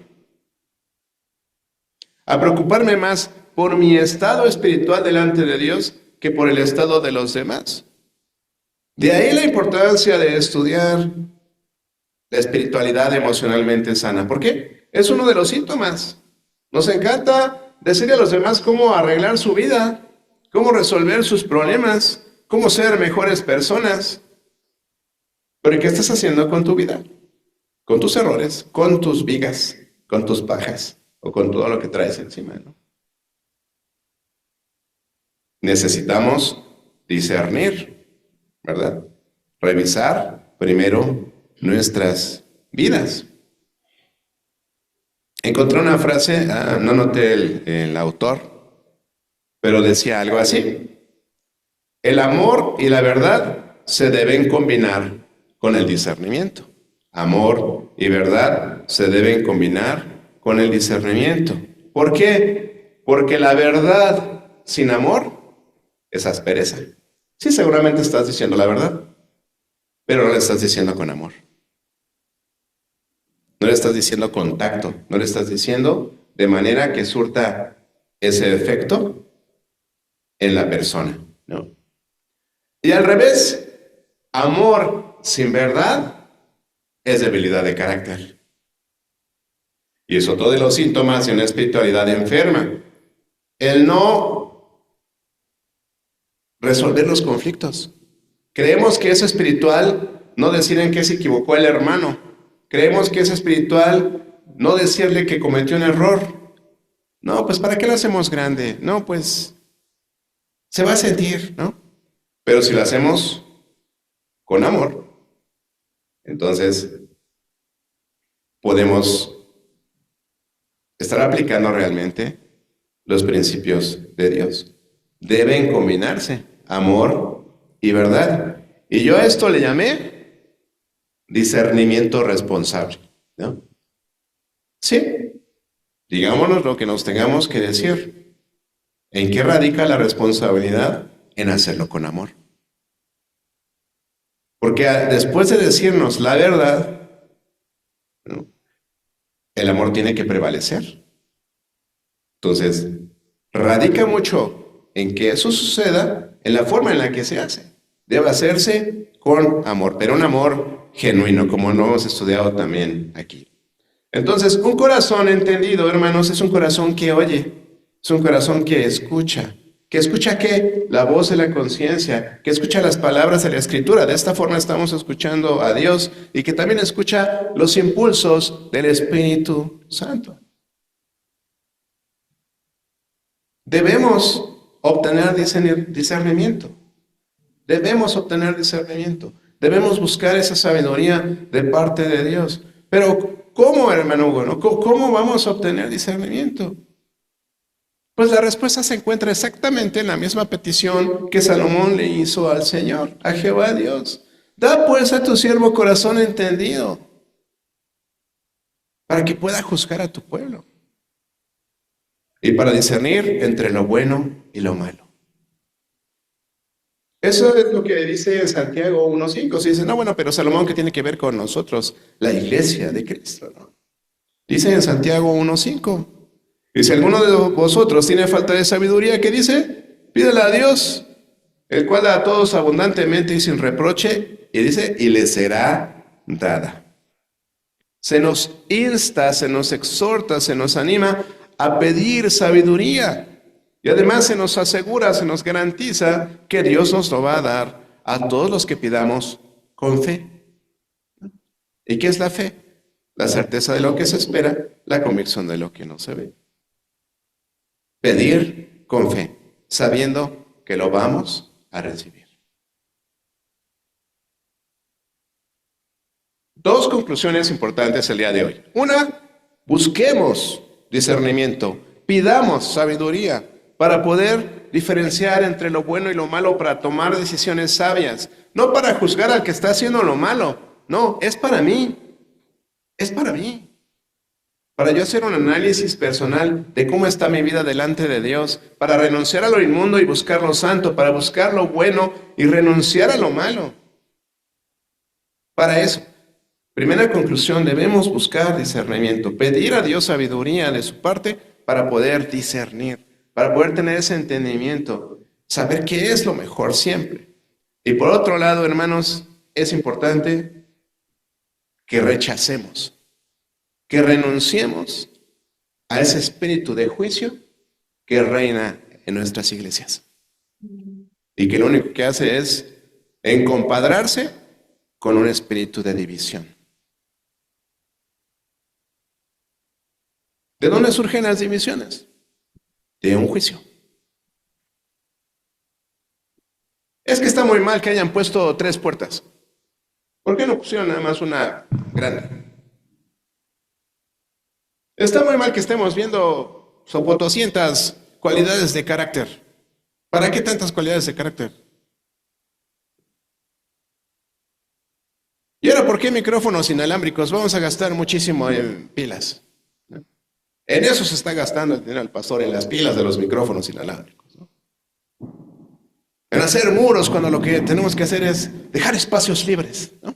A preocuparme más por mi estado espiritual delante de Dios que por el estado de los demás. De ahí la importancia de estudiar la espiritualidad emocionalmente sana. ¿Por qué? Es uno de los síntomas. Nos encanta decirle a los demás cómo arreglar su vida, cómo resolver sus problemas, cómo ser mejores personas. Pero ¿qué estás haciendo con tu vida? Con tus errores, con tus vigas, con tus pajas o con todo lo que traes encima, ¿no? Necesitamos discernir, ¿verdad? Revisar primero nuestras vidas. Encontré una frase, no noté el autor, pero decía algo así. El amor y la verdad se deben combinar con el discernimiento. Amor y verdad se deben combinar con el discernimiento. ¿Por qué? Porque la verdad sin amor es aspereza. Sí, seguramente estás diciendo la verdad, pero no le estás diciendo con amor. No le estás diciendo con tacto, no le estás diciendo de manera que surta ese efecto en la persona, ¿no? Y al revés, amor sin verdad es debilidad de carácter. Y es otro de los síntomas de una espiritualidad enferma. El no resolver los conflictos. Creemos que es espiritual no decir en qué se equivocó el hermano. Creemos que es espiritual no decirle que cometió un error. No, pues ¿para qué lo hacemos grande? No, pues se va a sentir, ¿no? Pero si lo hacemos con amor, entonces podemos estar aplicando realmente los principios de Dios. Deben combinarse amor y verdad. Y yo a esto le llamé discernimiento responsable, ¿no? Sí, digámonos lo que nos tengamos que decir. ¿En qué radica la responsabilidad? En hacerlo con amor. Porque después de decirnos la verdad, ¿no?, el amor tiene que prevalecer. Entonces, radica mucho en que eso suceda en la forma en la que se hace. Debe hacerse con amor, pero un amor genuino, como lo hemos estudiado también aquí. Entonces, un corazón entendido, hermanos, es un corazón que oye, es un corazón que escucha. ¿Que escucha qué? La voz de la conciencia, que escucha las palabras de la Escritura. De esta forma estamos escuchando a Dios y que también escucha los impulsos del Espíritu Santo. Debemos obtener discernimiento. Debemos obtener discernimiento. Debemos buscar esa sabiduría de parte de Dios. Pero, ¿cómo, hermano Hugo? ¿No? ¿Cómo vamos a obtener discernimiento? Pues la respuesta se encuentra exactamente en la misma petición que Salomón le hizo al Señor, a Jehová Dios. Da pues a tu siervo corazón entendido, para que pueda juzgar a tu pueblo y para discernir entre lo bueno y lo malo. Eso es lo que dice en Santiago 1:5. Se dice, no, bueno, pero Salomón, ¿qué tiene que ver con nosotros? La iglesia de Cristo, ¿no? Dice en Santiago 1:5. Y si alguno de vosotros tiene falta de sabiduría, ¿qué dice? Pídele a Dios, el cual da a todos abundantemente y sin reproche, y dice, y le será dada. Se nos insta, se nos exhorta, se nos anima a pedir sabiduría. Y además se nos asegura, se nos garantiza que Dios nos lo va a dar a todos los que pidamos con fe. ¿Y qué es la fe? La certeza de lo que se espera, la convicción de lo que no se ve. Pedir con fe, sabiendo que lo vamos a recibir. Dos conclusiones importantes el día de hoy. Una, busquemos discernimiento, pidamos sabiduría para poder diferenciar entre lo bueno y lo malo, para tomar decisiones sabias. No para juzgar al que está haciendo lo malo, no, es para mí. Es para mí. Para yo hacer un análisis personal de cómo está mi vida delante de Dios, para renunciar a lo inmundo y buscar lo santo, para buscar lo bueno y renunciar a lo malo. Para eso, primera conclusión, debemos buscar discernimiento, pedir a Dios sabiduría de su parte para poder discernir, para poder tener ese entendimiento, saber qué es lo mejor siempre. Y por otro lado, hermanos, es importante que rechacemos, que renunciemos a ese espíritu de juicio que reina en nuestras iglesias y que lo único que hace es encompadrarse con un espíritu de división. ¿De dónde surgen las divisiones? De un juicio. Es que está muy mal que hayan puesto 3 puertas. ¿Por qué no pusieron nada más una grande? Está muy mal que estemos viendo sobre 200 cualidades de carácter. ¿Para qué tantas cualidades de carácter? ¿Y ahora por qué micrófonos inalámbricos? Vamos a gastar muchísimo en pilas. En eso se está gastando el dinero del pastor, en las pilas de los micrófonos inalámbricos, ¿no? En hacer muros cuando lo que tenemos que hacer es dejar espacios libres, ¿no?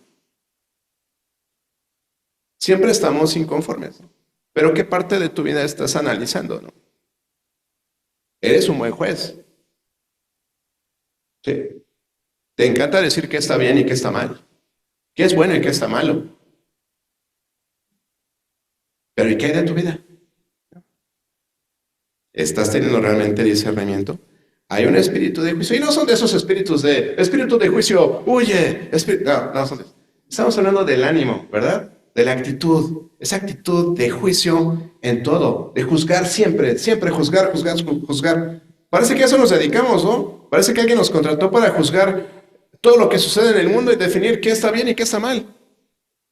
Siempre estamos inconformes, ¿no? Pero ¿qué parte de tu vida estás analizando, no? Eres un buen juez. Sí. Te encanta decir qué está bien y qué está mal, qué es bueno y qué está malo. Pero ¿y qué hay de tu vida? ¿Estás teniendo realmente discernimiento? Hay un espíritu de juicio, y no son de esos espíritus de, espíritu de juicio, huye, no son de esos. Estamos hablando del ánimo, ¿verdad? De la actitud, esa actitud de juicio en todo, de juzgar siempre, siempre juzgar. Parece que a eso nos dedicamos, ¿no? Parece que alguien nos contrató para juzgar todo lo que sucede en el mundo y definir qué está bien y qué está mal.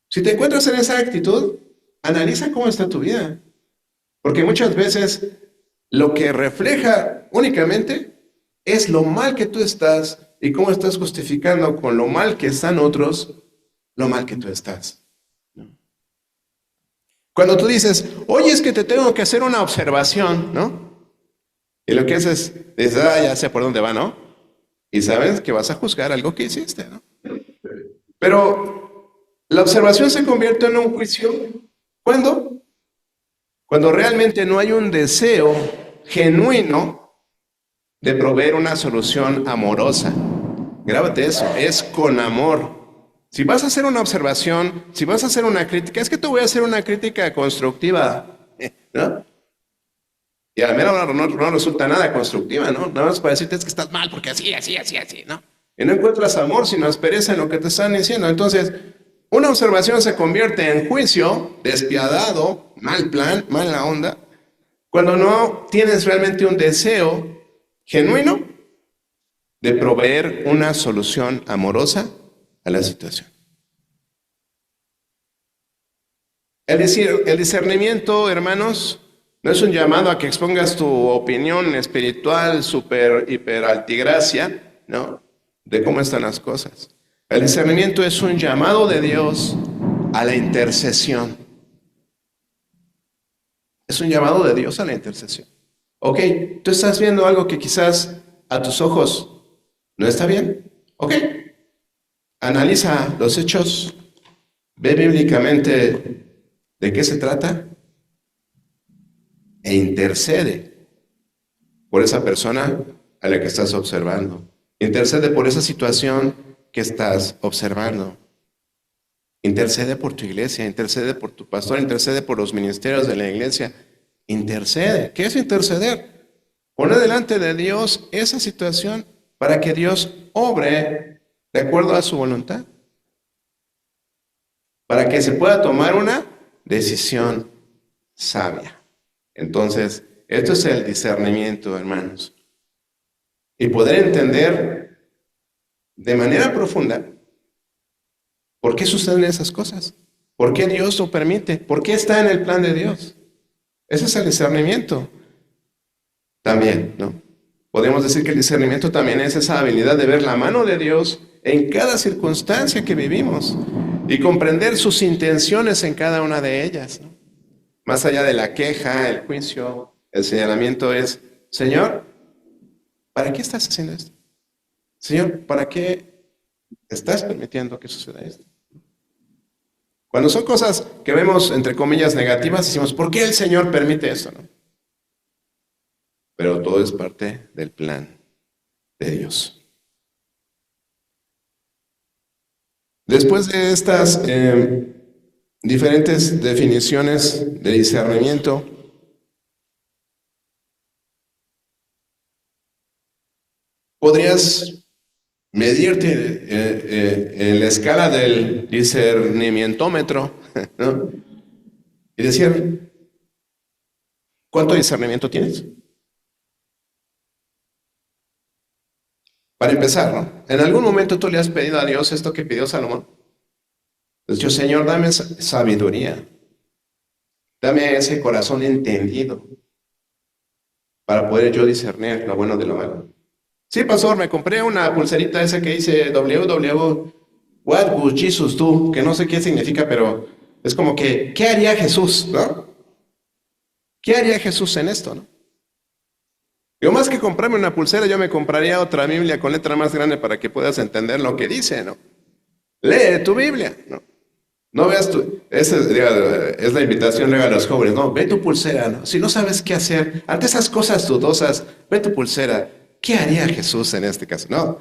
Si te encuentras en esa actitud, analiza cómo está tu vida. Porque muchas veces lo que refleja únicamente es lo mal que tú estás y cómo estás justificando con lo mal que están otros, lo mal que tú estás. Cuando tú dices, oye, es que te tengo que hacer una observación, ¿no? Y lo que haces es, ya sé por dónde va, ¿no? Y sabes que vas a juzgar algo que hiciste, ¿no? Pero la observación se convierte en un juicio. ¿Cuándo? Cuando realmente no hay un deseo genuino de proveer una solución amorosa. Grábate eso, es con amor. Si vas a hacer una observación, si vas a hacer una crítica, es que te voy a hacer una crítica constructiva, ¿no? Y a la mera hora no resulta nada constructiva, ¿no? Nada más para decirte es que estás mal porque así, ¿no? Y no encuentras amor, sino aspereza en lo que te están diciendo. Entonces, una observación se convierte en juicio, despiadado, mal plan, mala onda, cuando no tienes realmente un deseo genuino de proveer una solución amorosa a la situación. El discernimiento, hermanos, no es un llamado a que expongas tu opinión espiritual, hiper altigracia, ¿no? De cómo están las cosas. El discernimiento es un llamado de Dios a la intercesión. Es un llamado de Dios a la intercesión. Ok, tú estás viendo algo que quizás a tus ojos no está bien. Ok, analiza los hechos, ve bíblicamente de qué se trata e intercede por esa persona a la que estás observando. Intercede por esa situación que estás observando. Intercede por tu iglesia, intercede por tu pastor, intercede por los ministerios de la iglesia. Intercede. ¿Qué es interceder? Poner delante de Dios esa situación para que Dios obre de acuerdo a su voluntad. Para que se pueda tomar una decisión sabia. Entonces, esto es el discernimiento, hermanos. Y poder entender de manera profunda por qué suceden esas cosas. ¿Por qué Dios lo permite? ¿Por qué está en el plan de Dios? Ese es el discernimiento. También, ¿no? Podemos decir que el discernimiento también es esa habilidad de ver la mano de Dios en cada circunstancia que vivimos y comprender sus intenciones en cada una de ellas, ¿no? Más allá de la queja, el juicio, el señalamiento es, Señor, ¿para qué estás haciendo esto? Señor, ¿para qué estás permitiendo que suceda esto? Cuando son cosas que vemos, entre comillas, negativas, decimos, ¿por qué el Señor permite eso? ¿No? Pero todo es parte del plan de Dios. Después de estas diferentes definiciones de discernimiento, podrías medirte en la escala del discernimientómetro, ¿no? Y decir, ¿cuánto discernimiento tienes? Para empezar, ¿no? En algún momento tú le has pedido a Dios esto que pidió Salomón. Pues yo, Señor, dame sabiduría. Dame ese corazón entendido para poder yo discernir lo bueno de lo malo. Sí, pastor, me compré una pulserita esa que dice What would Jesus do? Que no sé qué significa, pero es como que, ¿qué haría Jesús? ¿No? ¿Qué haría Jesús en esto? ¿No? Yo más que comprarme una pulsera, yo me compraría otra Biblia con letra más grande para que puedas entender lo que dice, ¿no? Lee tu Biblia, ¿no? No veas tu... Esa es la invitación luego a los jóvenes, ¿no? Ve tu pulsera, ¿no? Si no sabes qué hacer, ante esas cosas dudosas, ve tu pulsera. ¿Qué haría Jesús en este caso? No.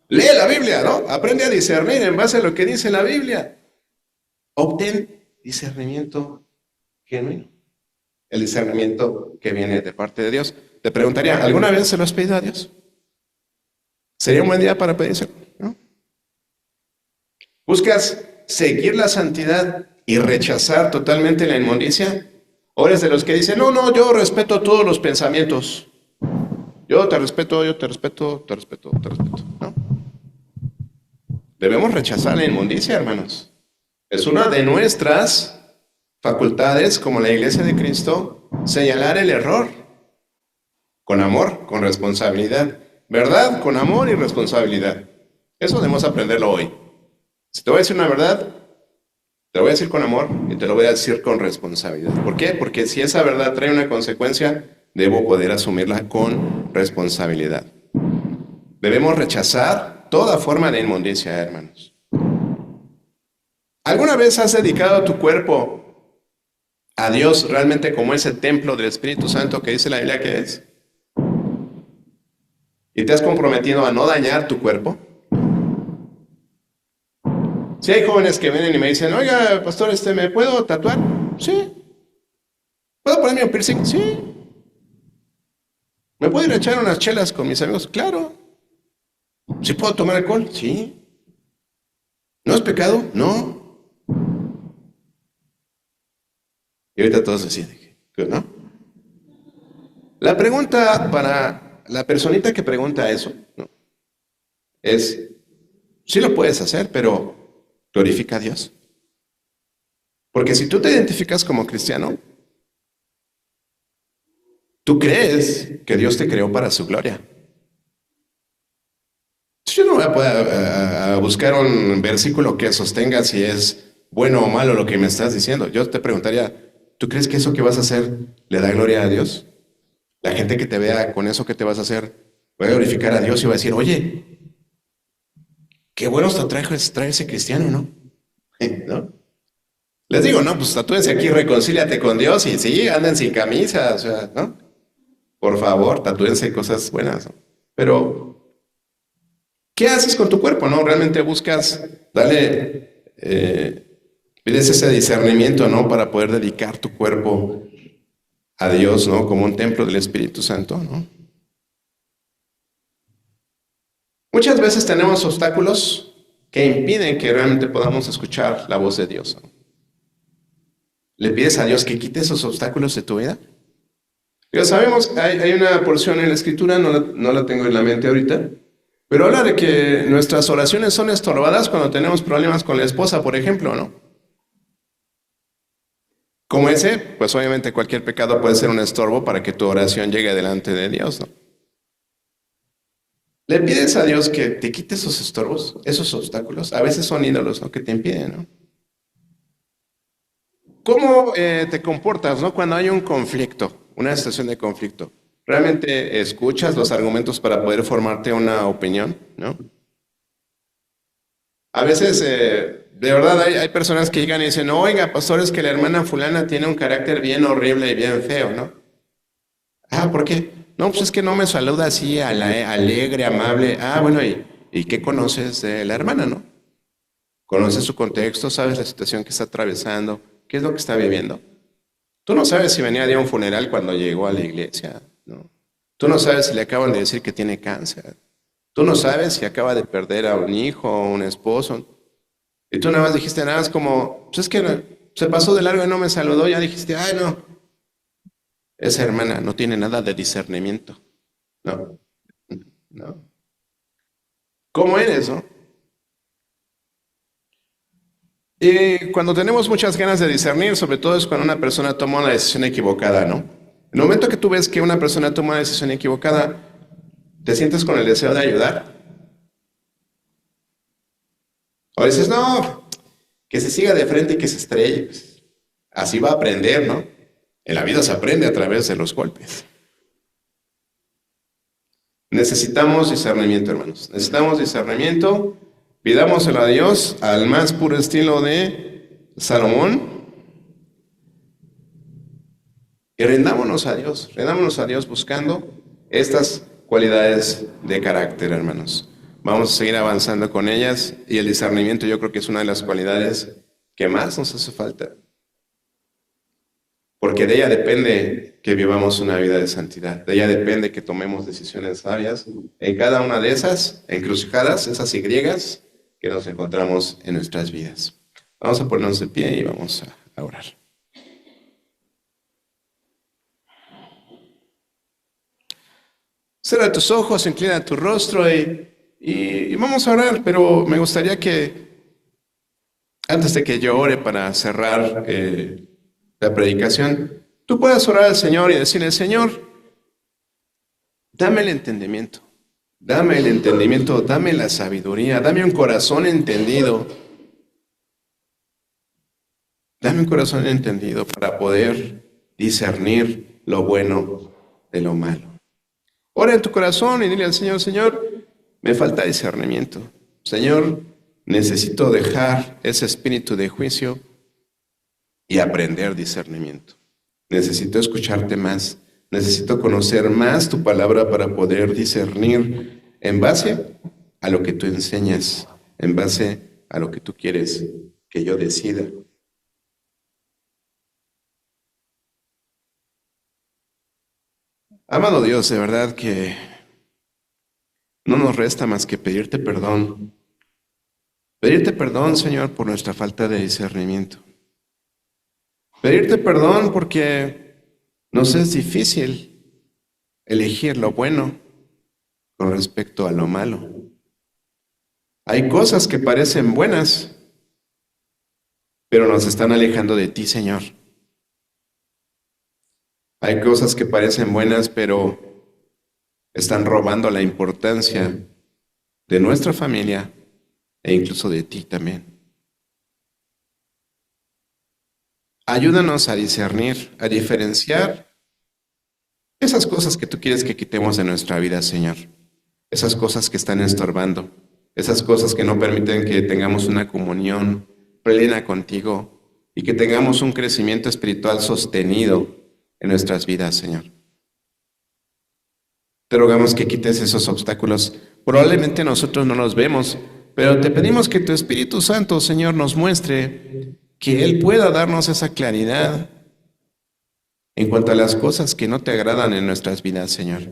Lee la Biblia, ¿no? Aprende a discernir en base a lo que dice la Biblia. Obtén discernimiento genuino. El discernimiento que viene de parte de Dios. Te preguntaría, ¿alguna vez se lo has pedido a Dios? Sería un buen día para pedírselo, ¿no? ¿Buscas seguir la santidad y rechazar totalmente la inmundicia? ¿O eres de los que dicen, no, yo respeto todos los pensamientos? Yo te respeto, ¿no? Debemos rechazar la inmundicia, hermanos. Es una de nuestras facultades como la Iglesia de Cristo, señalar el error con amor, con responsabilidad. ¿Verdad? Con amor y responsabilidad. Eso debemos aprenderlo hoy. Si te voy a decir una verdad, te lo voy a decir con amor y te lo voy a decir con responsabilidad. ¿Por qué? Porque si esa verdad trae una consecuencia, debo poder asumirla con responsabilidad. Debemos rechazar toda forma de inmundicia, hermanos. ¿Alguna vez has dedicado tu cuerpo a Dios realmente como ese templo del Espíritu Santo que dice la Biblia que es? ¿Y te has comprometido a no dañar tu cuerpo? Si hay jóvenes que vienen y me dicen, oiga, pastor, ¿me puedo tatuar? Sí. ¿Puedo ponerme un piercing? Sí. ¿Me puedo ir a echar unas chelas con mis amigos? Claro. ¿Sí puedo tomar alcohol? Sí. ¿No es pecado? No. Y ahorita todos así, ¿no? La pregunta para la personita que pregunta eso, ¿no? Es, sí lo puedes hacer, pero glorifica a Dios. Porque si tú te identificas como cristiano, tú crees que Dios te creó para su gloria. Yo no voy a poder a buscar un versículo que sostenga si es bueno o malo lo que me estás diciendo. Yo te preguntaría, ¿tú crees que eso que vas a hacer le da gloria a Dios? La gente que te vea con eso que te vas a hacer va a glorificar a Dios y va a decir, oye, qué buenos tatuajes trae ese cristiano, ¿no? ¿No? Les digo, no, pues tatúense aquí, reconcíliate con Dios y sí, anden sin camisa, o sea, ¿no? Por favor, tatúense cosas buenas, ¿no? Pero, ¿qué haces con tu cuerpo, no? ¿Realmente buscas darle Pides ese discernimiento, ¿no? Para poder dedicar tu cuerpo a Dios, ¿no? Como un templo del Espíritu Santo, ¿no? Muchas veces tenemos obstáculos que impiden que realmente podamos escuchar la voz de Dios, ¿no? ¿Le pides a Dios que quite esos obstáculos de tu vida? Ya sabemos, hay una porción en la Escritura, no la tengo en la mente ahorita, pero habla de que nuestras oraciones son estorbadas cuando tenemos problemas con la esposa, por ejemplo, ¿no? Como ese, pues obviamente cualquier pecado puede ser un estorbo para que tu oración llegue delante de Dios, ¿no? Le pides a Dios que te quite esos estorbos, esos obstáculos. A veces son ídolos, ¿no? Que te impiden, ¿no? ¿Cómo te comportas, ¿no? Cuando hay un conflicto, una situación de conflicto? ¿Realmente escuchas los argumentos para poder formarte una opinión, ¿no? A veces, de verdad, hay personas que llegan y dicen, oiga, pastor, es que la hermana fulana tiene un carácter bien horrible y bien feo, ¿no? Ah, ¿por qué? No, pues es que no me saluda así alegre, amable. Ah, bueno, ¿y qué conoces de la hermana, no? ¿Conoces su contexto? ¿Sabes la situación que está atravesando? ¿Qué es lo que está viviendo? Tú no sabes si venía de un funeral cuando llegó a la iglesia, ¿no? Tú no sabes si le acaban de decir que tiene cáncer. Tú no sabes si acaba de perder a un hijo o un esposo. Y tú nada más dijiste nada más como, pues es que se pasó de largo y no me saludó. Ya dijiste, ay, no, esa hermana no tiene nada de discernimiento. No, no. ¿Cómo eres, no? Y cuando tenemos muchas ganas de discernir, sobre todo es cuando una persona toma una decisión equivocada, ¿no? En el momento que tú ves que una persona toma una decisión equivocada, ¿te sientes con el deseo de ayudar? O dices, no, que se siga de frente y que se estrelle. Pues, así va a aprender, ¿no? En la vida se aprende a través de los golpes. Necesitamos discernimiento, hermanos. Necesitamos discernimiento. Pidámoselo a Dios al más puro estilo de Salomón. Y rendámonos a Dios buscando estas cualidades de carácter, hermanos. Vamos a seguir avanzando con ellas y el discernimiento yo creo que es una de las cualidades que más nos hace falta. Porque de ella depende que vivamos una vida de santidad. De ella depende que tomemos decisiones sabias en cada una de esas encrucijadas, esas griegas que nos encontramos en nuestras vidas. Vamos a ponernos de pie y vamos a orar. Cierra tus ojos, inclina tu rostro y vamos a orar, pero me gustaría que antes de que yo ore para cerrar la predicación, tú puedas orar al Señor y decirle, Señor, dame el entendimiento, dame la sabiduría, dame un corazón entendido, dame un corazón entendido para poder discernir lo bueno de lo malo. Ora en tu corazón y dile al Señor, Señor, me falta discernimiento. Señor, necesito dejar ese espíritu de juicio y aprender discernimiento. Necesito escucharte más. Necesito conocer más tu palabra para poder discernir en base a lo que tú enseñas, en base a lo que tú quieres que yo decida. Amado Dios, de verdad que no nos resta más que pedirte perdón. Pedirte perdón, Señor, por nuestra falta de discernimiento. Pedirte perdón porque nos es difícil elegir lo bueno con respecto a lo malo. Hay cosas que parecen buenas, pero nos están alejando de ti, Señor. Hay cosas que parecen buenas, pero están robando la importancia de nuestra familia e incluso de ti también. Ayúdanos a discernir, a diferenciar esas cosas que tú quieres que quitemos de nuestra vida, Señor. Esas cosas que están estorbando, esas cosas que no permiten que tengamos una comunión plena contigo y que tengamos un crecimiento espiritual sostenido en nuestras vidas, Señor. Te rogamos que quites esos obstáculos. Probablemente nosotros no los vemos, pero te pedimos que tu Espíritu Santo, Señor, nos muestre que Él pueda darnos esa claridad en cuanto a las cosas que no te agradan en nuestras vidas, Señor.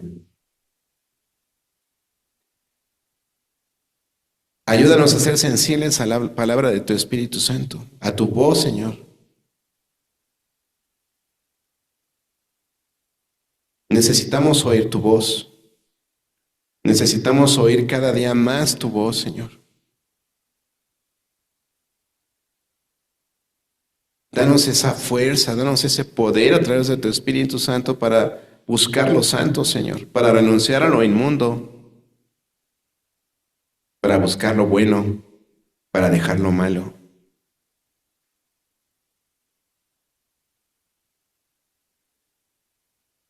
Ayúdanos a ser sensibles a la palabra de tu Espíritu Santo, a tu voz, Señor. Necesitamos oír tu voz. Necesitamos oír cada día más tu voz, Señor. Danos esa fuerza, danos ese poder a través de tu Espíritu Santo para buscar lo santo, Señor, para renunciar a lo inmundo, para buscar lo bueno, para dejar lo malo.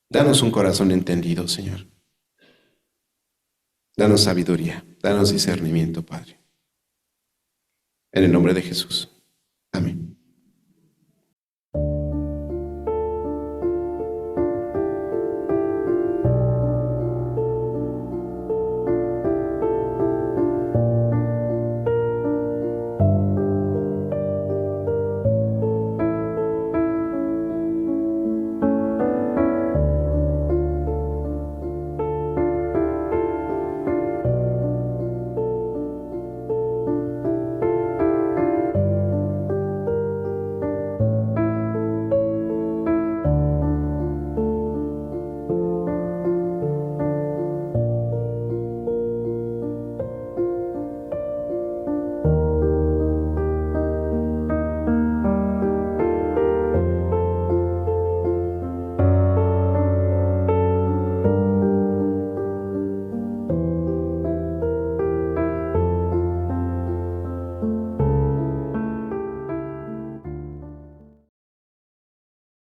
Danos un corazón entendido, Señor. Danos sabiduría, danos discernimiento, Padre. En el nombre de Jesús. Amén.